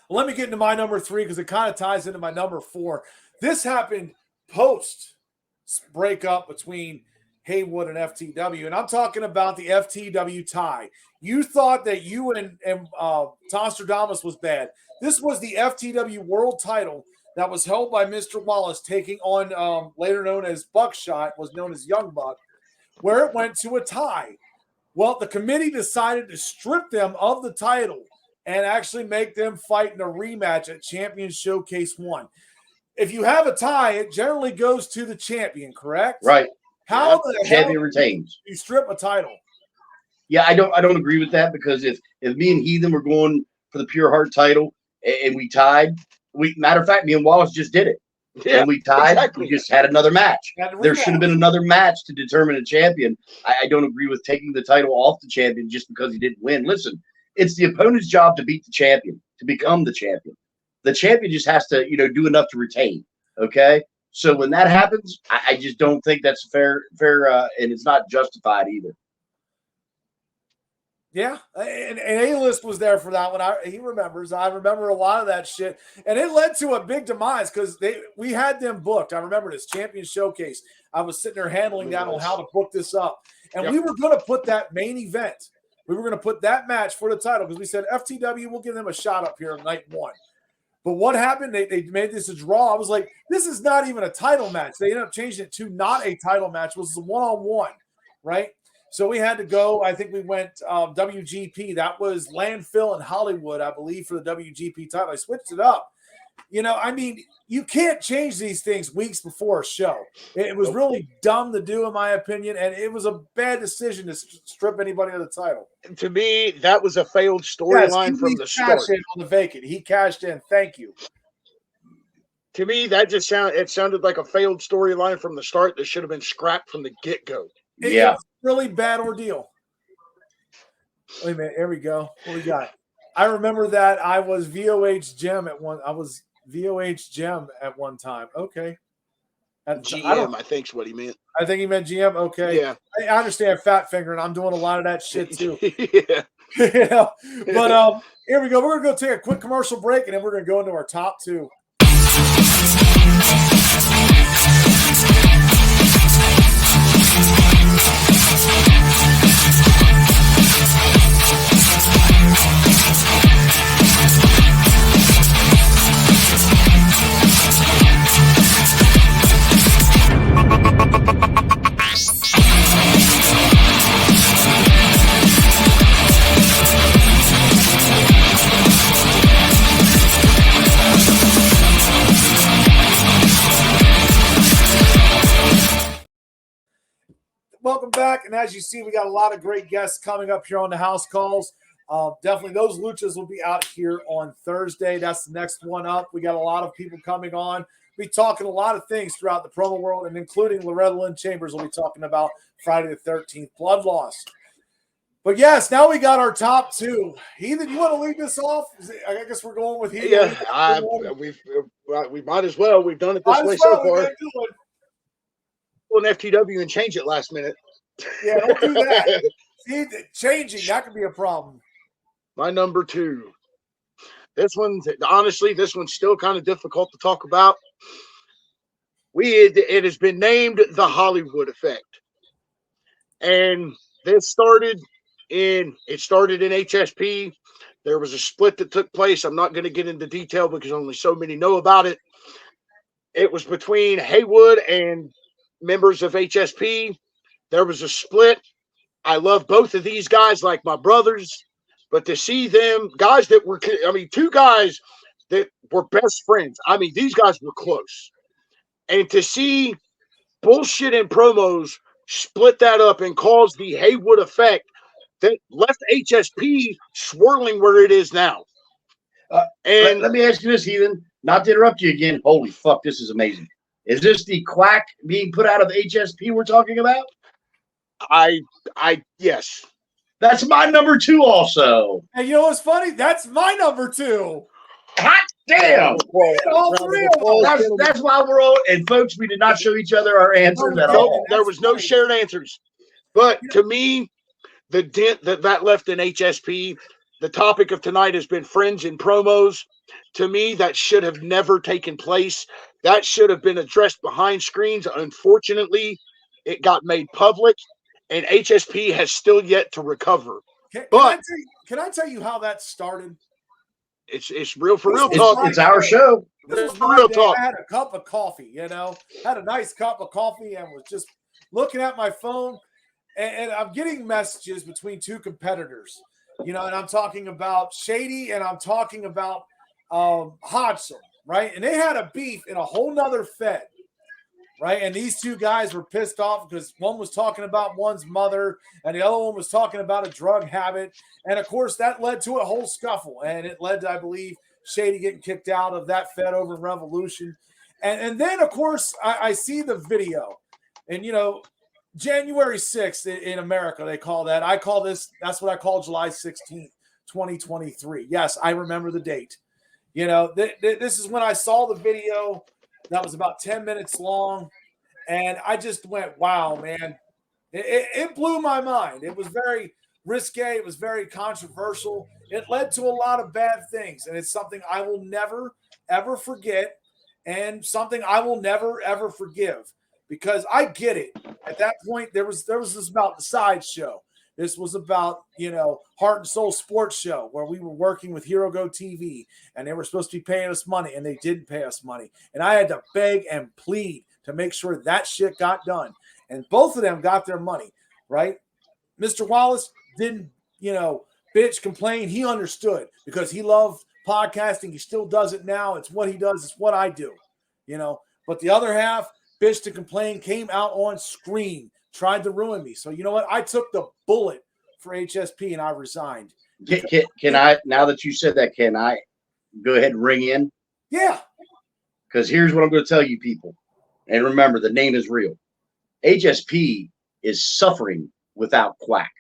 Let me get into my number 3 because it kind of ties into my number 4. This happened post breakup between Haywood and FTW, and I'm talking about the FTW tie. You thought that you and Tostradamus was bad. This was the FTW World Title that was held by Mr. Wallace, taking on later known as Buckshot, was known as Young Buck, where it went to a tie. Well, the committee decided to strip them of the title and actually make them fight in a rematch at Champion Showcase 1. If you have a tie, it generally goes to the champion, correct? Right. How the champion retains? You strip a title. Yeah, I don't agree with that, because if me and Heathen were going for the Pure Heart title and we tied, matter of fact, me and Wallace just did it. Yeah, and we tied. Exactly. We just had another match. There should have been another match to determine a champion. I don't agree with taking the title off the champion just because he didn't win. Listen, it's the opponent's job to beat the champion, to become the champion. The champion just has to, do enough to retain. Okay. So when that happens, I just don't think that's fair, and it's not justified either. Yeah, and A-List was there for that one. He remembers. I remember a lot of that shit, and it led to a big demise because we had them booked. I remember this Champion Showcase. I was sitting there handling that on how to book this up, and we were going to put that main event. We were going to put that match for the title because we said FTW will give them a shot up here on night 1. But what happened? They made this a draw. I was like, this is not even a title match. They ended up changing it to not a title match. It was a one-on-one, right? So we had to go. I think we went WGP. That was Landfill in Hollywood, I believe, for the WGP title. I switched it up. You can't change these things weeks before a show. It was really dumb to do, in my opinion, and it was a bad decision to strip anybody of the title. To me, that was a failed storyline from the start. Cashed in on the vacant. He cashed in. Thank you. To me, that just sounded like a failed storyline from the start that should have been scrapped from the get-go. Yeah. It's a really bad ordeal. Wait a minute. Here we go. What we got? I remember that I was VOH Gem at one. I was VOH Gem at one time. Okay. GM, I think is what he meant. I think he meant GM. Okay. Yeah. I understand fat finger, and I'm doing a lot of that shit too. Yeah. But here we go. We're gonna go take a quick commercial break, and then we're gonna go into our top 2. Welcome back, and as you see, we got a lot of great guests coming up here on the house calls. Definitely those luchas will be out here on Thursday. That's the next one up. We got a lot of people coming on. We'll be talking a lot of things throughout the promo world, and including Loretta Lynn Chambers will be talking about Friday the 13th, Blood Loss. But yes, now we got our top two. Heathen, you want to lead this off? I guess we're going with Heathen. Yeah, we might as well. We've done it this way so far. An FTW and change it last minute. Yeah, don't do that. See, changing, that could be a problem. My number 2. This one's still kind of difficult to talk about. It has been named the Hollywood effect. And this started in HSP. There was a split that took place. I'm not going to get into detail because only so many know about it. It was between Haywood and members of HSP. There was a split. I love both of these guys like my brothers, but to see them, guys that were, two guys that were best friends. These guys were close. And to see bullshit and promos split that up and cause the Haywood effect that left HSP swirling where it is now. And let me ask you this, Heathen, not to interrupt you again. Holy fuck, this is amazing. Is this the quack being put out of HSP we're talking about? Yes. That's my number 2 also. And you know what's funny? That's my number 2. Hot damn. All three of them. That's why we're all, and folks, we did not show each other our answers at all. There was no shared answers. But to me, the dent that left in HSP, the topic of tonight has been friends and promos. To me, that should have never taken place. That should have been addressed behind screens. Unfortunately, it got made public, and HSP has still yet to recover. Can I tell you how that started? It's real for real talk. It's our show. This was real talk. I had a cup of coffee, had a nice cup of coffee and was just looking at my phone, and I'm getting messages between two competitors, and I'm talking about Shady and I'm talking about Hodgson, right? And they had a beef in a whole nother fed, right? And these two guys were pissed off because one was talking about one's mother and the other one was talking about a drug habit. And of course, that led to a whole scuffle. And it led to, I believe, Shady getting kicked out of that fed over in Revolution. And then, of course, I see the video. And, January 6th in America, they call that. I call this, that's what I call July 16th, 2023. Yes, I remember the date. This is when I saw the video. That was about 10 minutes long. And I just went, wow, man. It blew my mind. It was very risque. It was very controversial. It led to a lot of bad things. And it's something I will never, ever forget. And something I will never, ever forgive. Because I get it. At that point, there was this about the sideshow. This was about, Heart and Soul Sports Show where we were working with Hero Go TV and they were supposed to be paying us money and they didn't pay us money. And I had to beg and plead to make sure that shit got done. And both of them got their money, right? Mr. Wallace didn't, bitch, complain. He understood because he loved podcasting. He still does it now. It's what he does. It's what I do, But the other half, bitch to complain, came out on screen. Tried to ruin me. So you know what? I took the bullet for HSP and I resigned. Can I, now that you said that, can I go ahead and ring in? Yeah. Because here's what I'm going to tell you people. And remember, the name is real. HSP is suffering without Quack.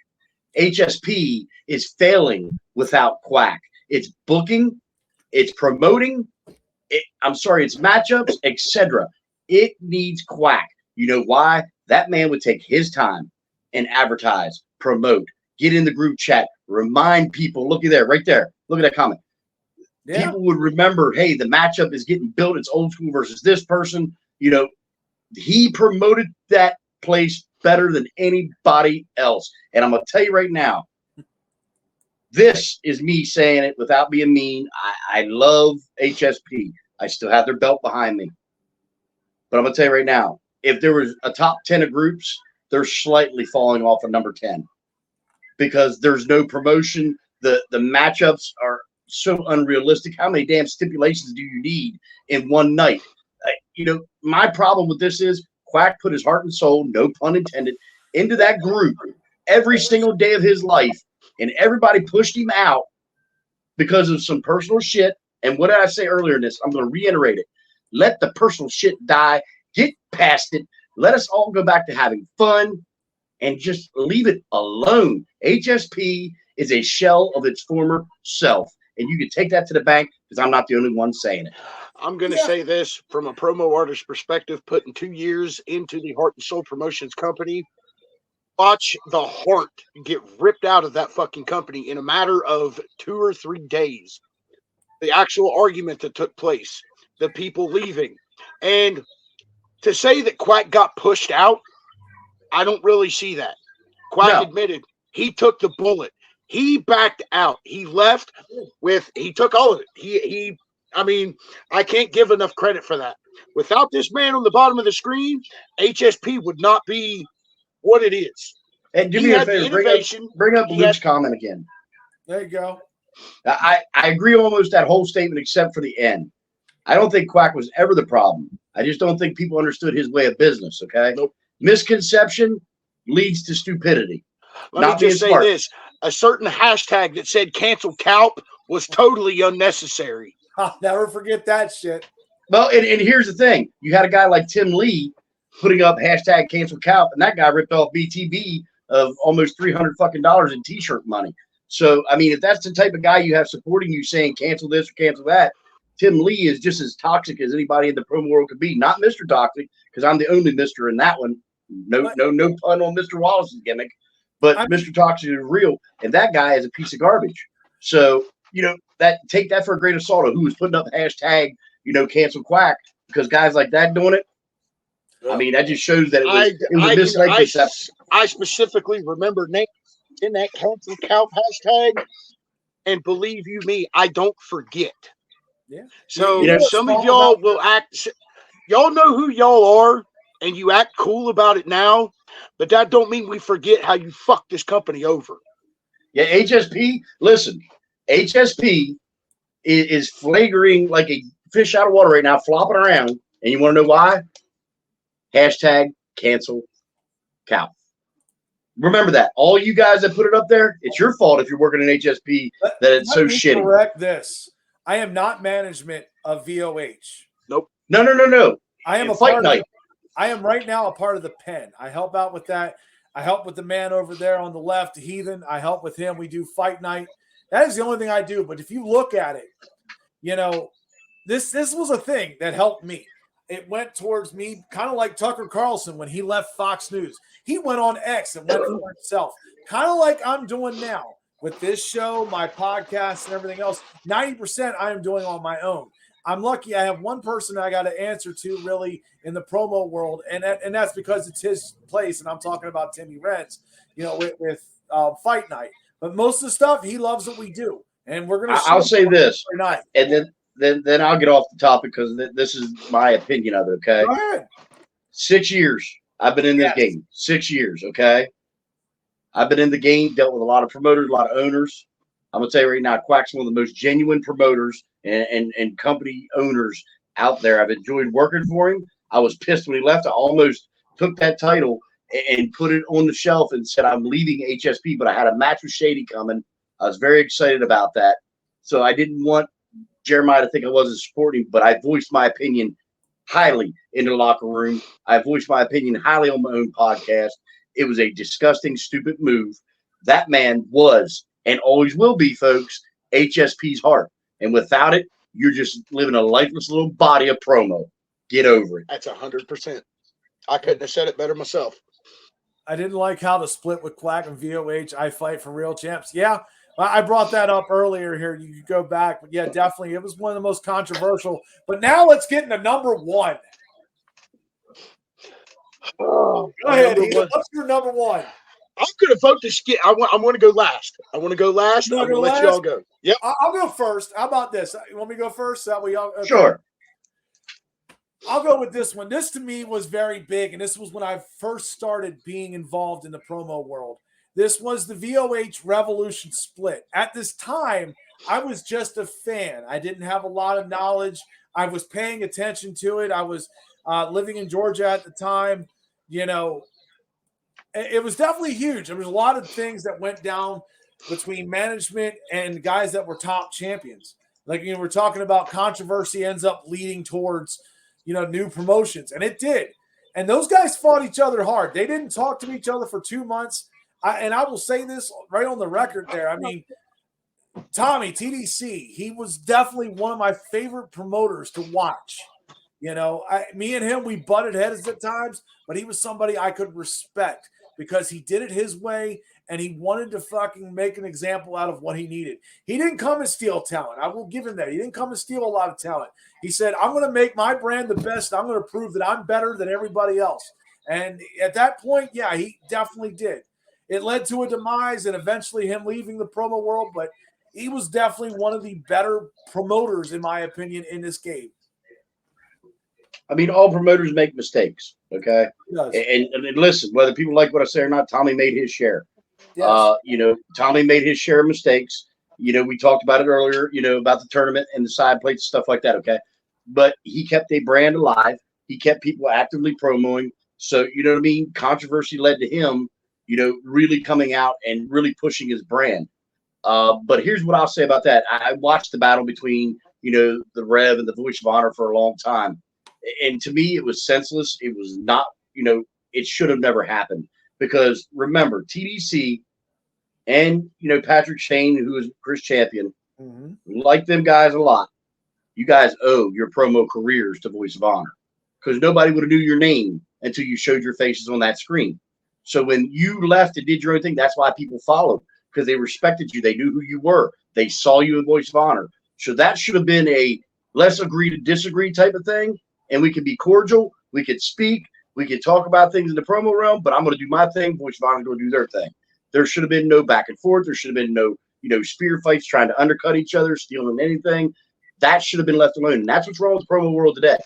HSP is failing without Quack. It's booking, it's promoting, it's matchups, etc. It needs Quack. You know why? That man would take his time and advertise, promote, get in the group chat, remind people. Looky there, right there. Look at that comment. Yeah. People would remember, hey, the matchup is getting built. It's old school versus this person. He promoted that place better than anybody else. And I'm going to tell you right now, this is me saying it without being mean. I love HSP. I still have their belt behind me. But I'm going to tell you right now, if there was a top 10 of groups, they're slightly falling off of number 10 because there's no promotion. The matchups are so unrealistic. How many damn stipulations do you need in one night? My problem with this is Quack put his heart and soul, no pun intended, into that group every single day of his life, and everybody pushed him out because of some personal shit. And what did I say earlier in this? I'm going to reiterate it. Let the personal shit die. Get past it. Let us all go back to having fun. and just leave it alone. HSP is a shell of its former self. And you can take that to the bank because I'm not the only one saying it. I'm going to say this from a promo artist perspective, putting 2 years into the Heart and Soul Promotions company. Watch the heart get ripped out of that fucking company in a matter of 2 or 3 days. The actual argument that took place, the people leaving. And to say that Quack got pushed out, I don't really see that. Quack admitted he took the bullet. He backed out. He left he took all of it. I mean, I can't give enough credit for that. Without this man on the bottom of the screen, HSP would not be what it is. And do me a favor, bring up Luke's comment again. There you go. I agree almost that whole statement except for the end. I don't think Quack was ever the problem. I just don't think people understood his way of business, okay? Nope. Misconception leads to stupidity. Let me just say this. A certain hashtag that said cancel Calp was totally unnecessary. I'll never forget that shit. Well, and here's the thing. You had a guy like Tim Lee putting up hashtag cancel Calp, and that guy ripped off BTB of almost $300 fucking in T-shirt money. So, I mean, if that's the type of guy you have supporting you saying cancel this or cancel that, Tim Lee is just as toxic as anybody in the promo world could be. Not Mr. Toxic, because I'm the only Mr. in that one. No pun on Mr. Wallace's gimmick. But Mr. Toxic is real, and that guy is a piece of garbage. So, take that for a grain of salt of who was putting up hashtag, cancel Quack, because guys like that doing it. I mean, that just shows that it was misled conception. I specifically remember names in that cancel Calp hashtag, and believe you me, I don't forget. Yeah. So some of y'all will act. Y'all know who y'all are, and you act cool about it now, but that don't mean we forget how you fucked this company over. Yeah, HSP. Listen, HSP is flagrant like a fish out of water right now, flopping around, and you want to know why? Hashtag cancel Calp. Remember that. All you guys that put it up there, it's your fault if you're working in HSP that it's so shitty. Correct this. I am not management of VOH. Nope. No. I am Fight Night. I am right now a part of the pen. I help out with that. I help with the man over there on the left, Heathen. I help with him. We do Fight Night. That is the only thing I do. But if you look at it, this was a thing that helped me. It went towards me kind of like Tucker Carlson when he left Fox News. He went on X and went for himself, kind of like I'm doing now with this show, my podcast, and everything else. 90% I am doing on my own. I'm lucky I have one person I got to answer to really in the promo world, and that's because it's his place, and I'm talking about Timmy Reds, with Fight Night. But most of the stuff, he loves what we do, and we're going to I'll say this, tonight. And then I'll get off the topic because this is my opinion of it, okay? Go ahead. 6 years I've been in this game. 6 years, okay? I've been in the game, dealt with a lot of promoters, a lot of owners. I'm going to tell you right now, Quack's one of the most genuine promoters and company owners out there. I've enjoyed working for him. I was pissed when he left. I almost took that title and put it on the shelf and said, I'm leaving HSP, but I had a match with Shady coming. I was very excited about that. So I didn't want Jeremiah to think I wasn't supporting, but I voiced my opinion highly in the locker room. I voiced my opinion highly on my own podcast. It was a disgusting, stupid move. That man was and always will be, folks, HSP's heart. And without it, you're just living a lifeless little body of promo. Get over it. That's 100%. I couldn't have said it better myself. I didn't like how the split with Quack and VOH, I Fight for Real Champs. Yeah, I brought that up earlier here. You could go back. But yeah, definitely. It was one of the most controversial. But now let's get into number one. Oh, go ahead. What's your number one? I'm going to vote to skip. I want to go last. I'm going to let y'all go. Yep. I'll go first. How about this? You want me to go first? That way y'all. Okay. Sure. I'll go with this one. This to me was very big, and this was when I first started being involved in the promo world. This was the VOH Revolution split. At this time, I was just a fan. I didn't have a lot of knowledge. I was paying attention to it. I was living in Georgia at the time. It was definitely huge. There was a lot of things that went down between management and guys that were top champions. Like, we're talking about controversy ends up leading towards, new promotions. And it did. And those guys fought each other hard. They didn't talk to each other for 2 months. And I will say this right on the record there. I mean, Tommy, TDC, he was definitely one of my favorite promoters to watch. You know, me and him, we butted heads at times, but he was somebody I could respect because he did it his way and he wanted to fucking make an example out of what he needed. He didn't come and steal talent. I will give him that. He didn't come and steal a lot of talent. He said, I'm going to make my brand the best. I'm going to prove that I'm better than everybody else. And at that point, yeah, he definitely did. It led to a demise and eventually him leaving the promo world, but he was definitely one of the better promoters, in my opinion, in this game. I mean, all promoters make mistakes, okay? Yes. And listen, whether people like what I say or not, Tommy made his share. Yes. You know, Tommy made his share of mistakes. You know, we talked about it earlier, you know, about the tournament and the side plates, stuff like that, okay? But he kept a brand alive. He kept people actively promoting. So, you know what I mean? Controversy led to him, you know, really coming out and really pushing his brand. But here's what I'll say about that. I watched the battle between, you know, the Rev and the Voice of Honor for a long time. And to me, it was senseless. It was not, you know, it should have never happened. Because remember, TDC and, you know, Patrick Shane, who is Chris Champion, like them guys a lot. You guys owe your promo careers to Voice of Honor. Because nobody would have knew your name until you showed your faces on that screen. So when you left and did your own thing, that's why people followed. Because they respected you. They knew who you were. They saw you in Voice of Honor. So that should have been a let's agree to disagree type of thing. And we could be cordial. We could speak. We could talk about things in the promo realm. But I'm going to do my thing. Voice of Honor is going to do their thing. There should have been no back and forth. There should have been no, you know, spear fights trying to undercut each other, stealing anything. That should have been left alone. And that's what's wrong with the promo world today.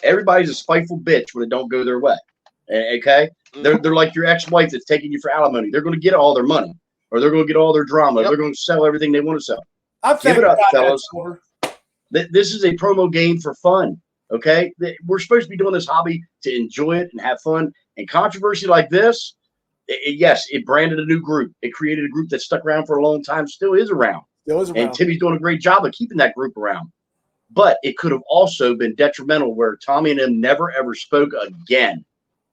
Everybody's a spiteful bitch when it don't go their way. Okay? They're like your ex-wife that's taking you for alimony. They're going to get all their money. Or they're going to get all their drama. Yep. They're going to sell everything they want to sell. Give it up, fellas. This is a promo game for fun, okay? We're supposed to be doing this hobby to enjoy it and have fun. And controversy like this, yes, it branded a new group. It created a group that stuck around for a long time, still is around. And Timmy's doing a great job of keeping that group around. But it could have also been detrimental where Tommy and him never, ever spoke again,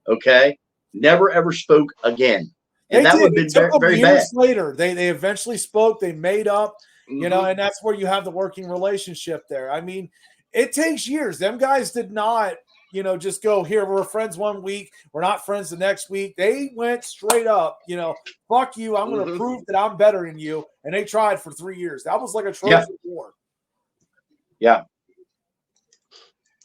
okay? Never, ever spoke again. And that would have been very, very bad. Later, they eventually spoke. They made up, you know, and that's where you have the working relationship there. I mean, it takes years. Them guys did not, you know, just go here. We're friends 1 week. We're not friends the next week. They went straight up, you know, fuck you. I'm going to prove that I'm better than you. And they tried for 3 years. That was like a Trojan War. Yeah.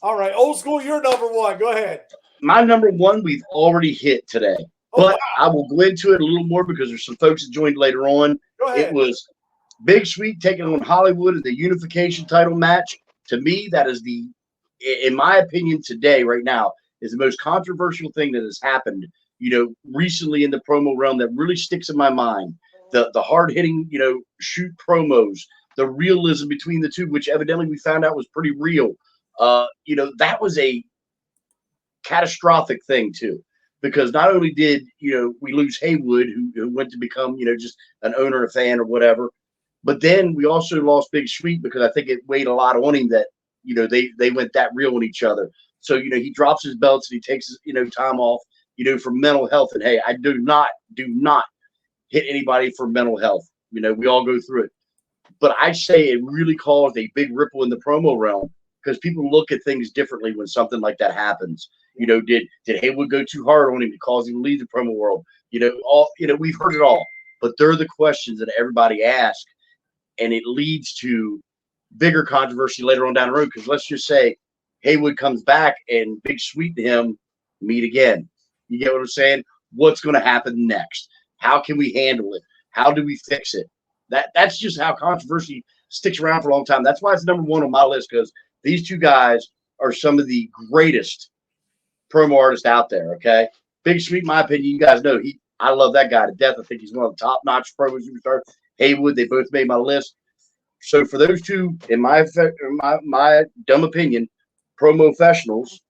All right. Old school, you're number one. Go ahead. My number one, we've already hit today. But I will go into it a little more because there's some folks that joined later on. It was Big Sweet taking on Hollywood in the unification title match. To me, that is in my opinion, today, right now, is the most controversial thing that has happened, you know, recently in the promo realm that really sticks in my mind. The hard-hitting, you know, shoot promos, the realism between the two, which evidently we found out was pretty real. You know, that was a catastrophic thing, too. Because not only did, you know, we lose Haywood, who went to become, you know, just an owner, a fan, or whatever, but then we also lost Big Sweet because I think it weighed a lot on him that, you know, they went that real on each other. So, you know, he drops his belts and he takes his, you know, time off, you know, for mental health. And hey, I do not hit anybody for mental health. You know, we all go through it. But I say it really caused a big ripple in the promo realm because people look at things differently when something like that happens. You know, did Haywood go too hard on him to cause him to leave the promo world? You know, we've heard it all, but they're the questions that everybody asks, and it leads to bigger controversy later on down the road. Because let's just say Haywood comes back and Big Sweet and him meet again. You get what I'm saying? What's going to happen next? How can we handle it? How do we fix it? That's just how controversy sticks around for a long time. That's why it's number one on my list, because these two guys are some of the greatest promo artist out there. Okay, Big Sweet, in my opinion, you guys know I love that guy to death. I think he's one of the top notch promo superstars. Haywood, they both made my list. So for those two, in my dumb opinion, promo professionals,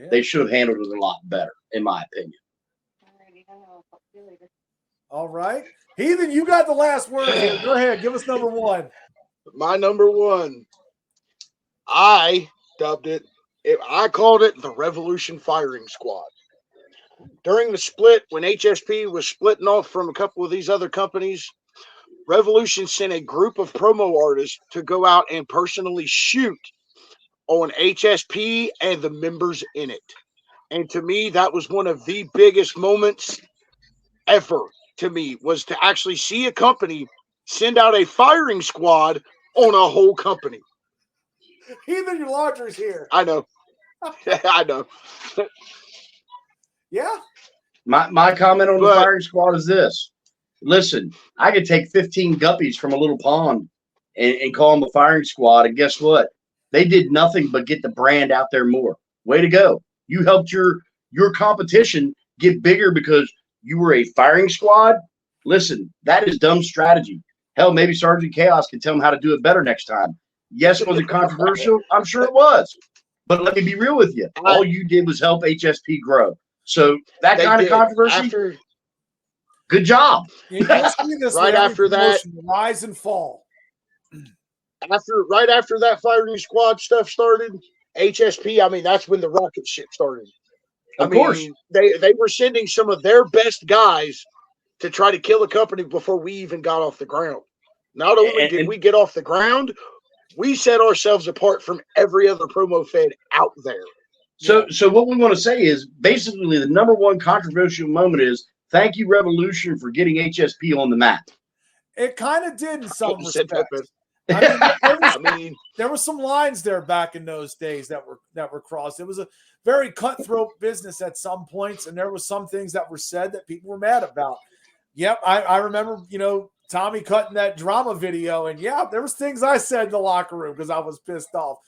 they should have handled it a lot better, in my opinion. All right, Heathen, you got the last word here. Go ahead, give us number one. My number one, I dubbed it. I called it the Revolution Firing Squad. during the split, when HSP was splitting off from a couple of these other companies, Revolution sent a group of promo artists to go out and personally shoot on HSP and the members in it. And to me, that was one of the biggest moments ever to me, was to actually see a company send out a firing squad on a whole company. Even your laundry's here. I know. I know. Yeah. My comment on the firing squad is this. Listen, I could take 15 guppies from a little pond and call them a firing squad. And guess what? They did nothing but get the brand out there more. Way to go. You helped your competition get bigger because you were a firing squad. Listen, that is dumb strategy. Hell, maybe Sergeant Chaos can tell them how to do it better next time. Yes, was it controversial? I'm sure it was. But let me be real with you. All you did was help HSP grow. So that kind of controversy, good job. Right after that, rise and fall. Right after that firing squad stuff started, HSP, I mean, that's when the rocket ship started. Of course. They were sending some of their best guys to try to kill the company before we even got off the ground. Not only did we get off the ground, we set ourselves apart from every other promo fed out there. So what we want to say is basically the number one controversial moment is thank you, Revolution, for getting HSP on the map. It kind of did in some respects. There were some lines there back in those days that were crossed. It was a very cutthroat business at some points, and there were some things that were said that people were mad about. Yep, I remember, Tommy cutting that drama video, and yeah, there was things I said in the locker room because I was pissed off.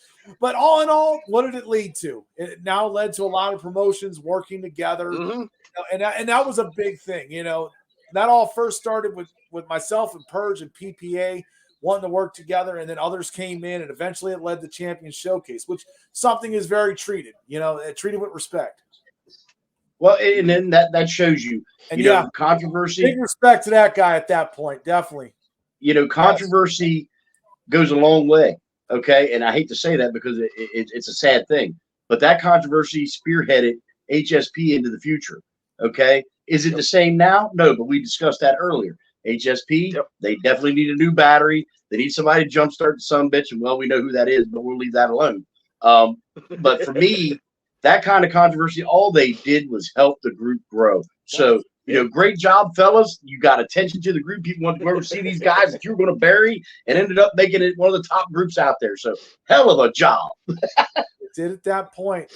But all in all, what did it lead to? It now led to a lot of promotions working together, and that was a big thing. That all first started with myself and Purge and PPA wanting to work together, and then others came in, and eventually it led to Champion Showcase, which something is very treated, treated with respect. Well, and then that shows you, controversy. Big respect to that guy at that point, definitely. Controversy goes a long way, okay? And I hate to say that because it's a sad thing, but that controversy spearheaded HSP into the future, okay? Is it the same now? No, but we discussed that earlier. HSP, they definitely need a new battery. They need somebody to jumpstart the sumbitch, and well, we know who that is, but we'll leave that alone. But for me, that kind of controversy, all they did was help the group grow. So, great job, fellas. You got attention to the group. People want to go over to see these guys that you were going to bury and ended up making it one of the top groups out there. So, hell of a job. It did at that point.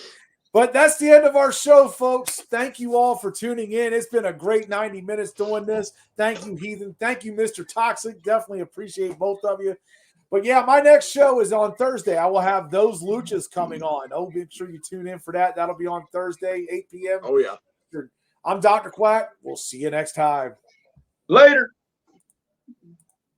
But that's the end of our show, folks. Thank you all for tuning in. It's been a great 90 minutes doing this. Thank you, Heathen. Thank you, Mr. Toxic. Definitely appreciate both of you. But yeah, my next show is on Thursday. I will have Those Luchas coming on. Oh, make sure you tune in for that. That'll be on Thursday, 8 p.m. Oh, yeah. I'm Dr. Quack. We'll see you next time. Later.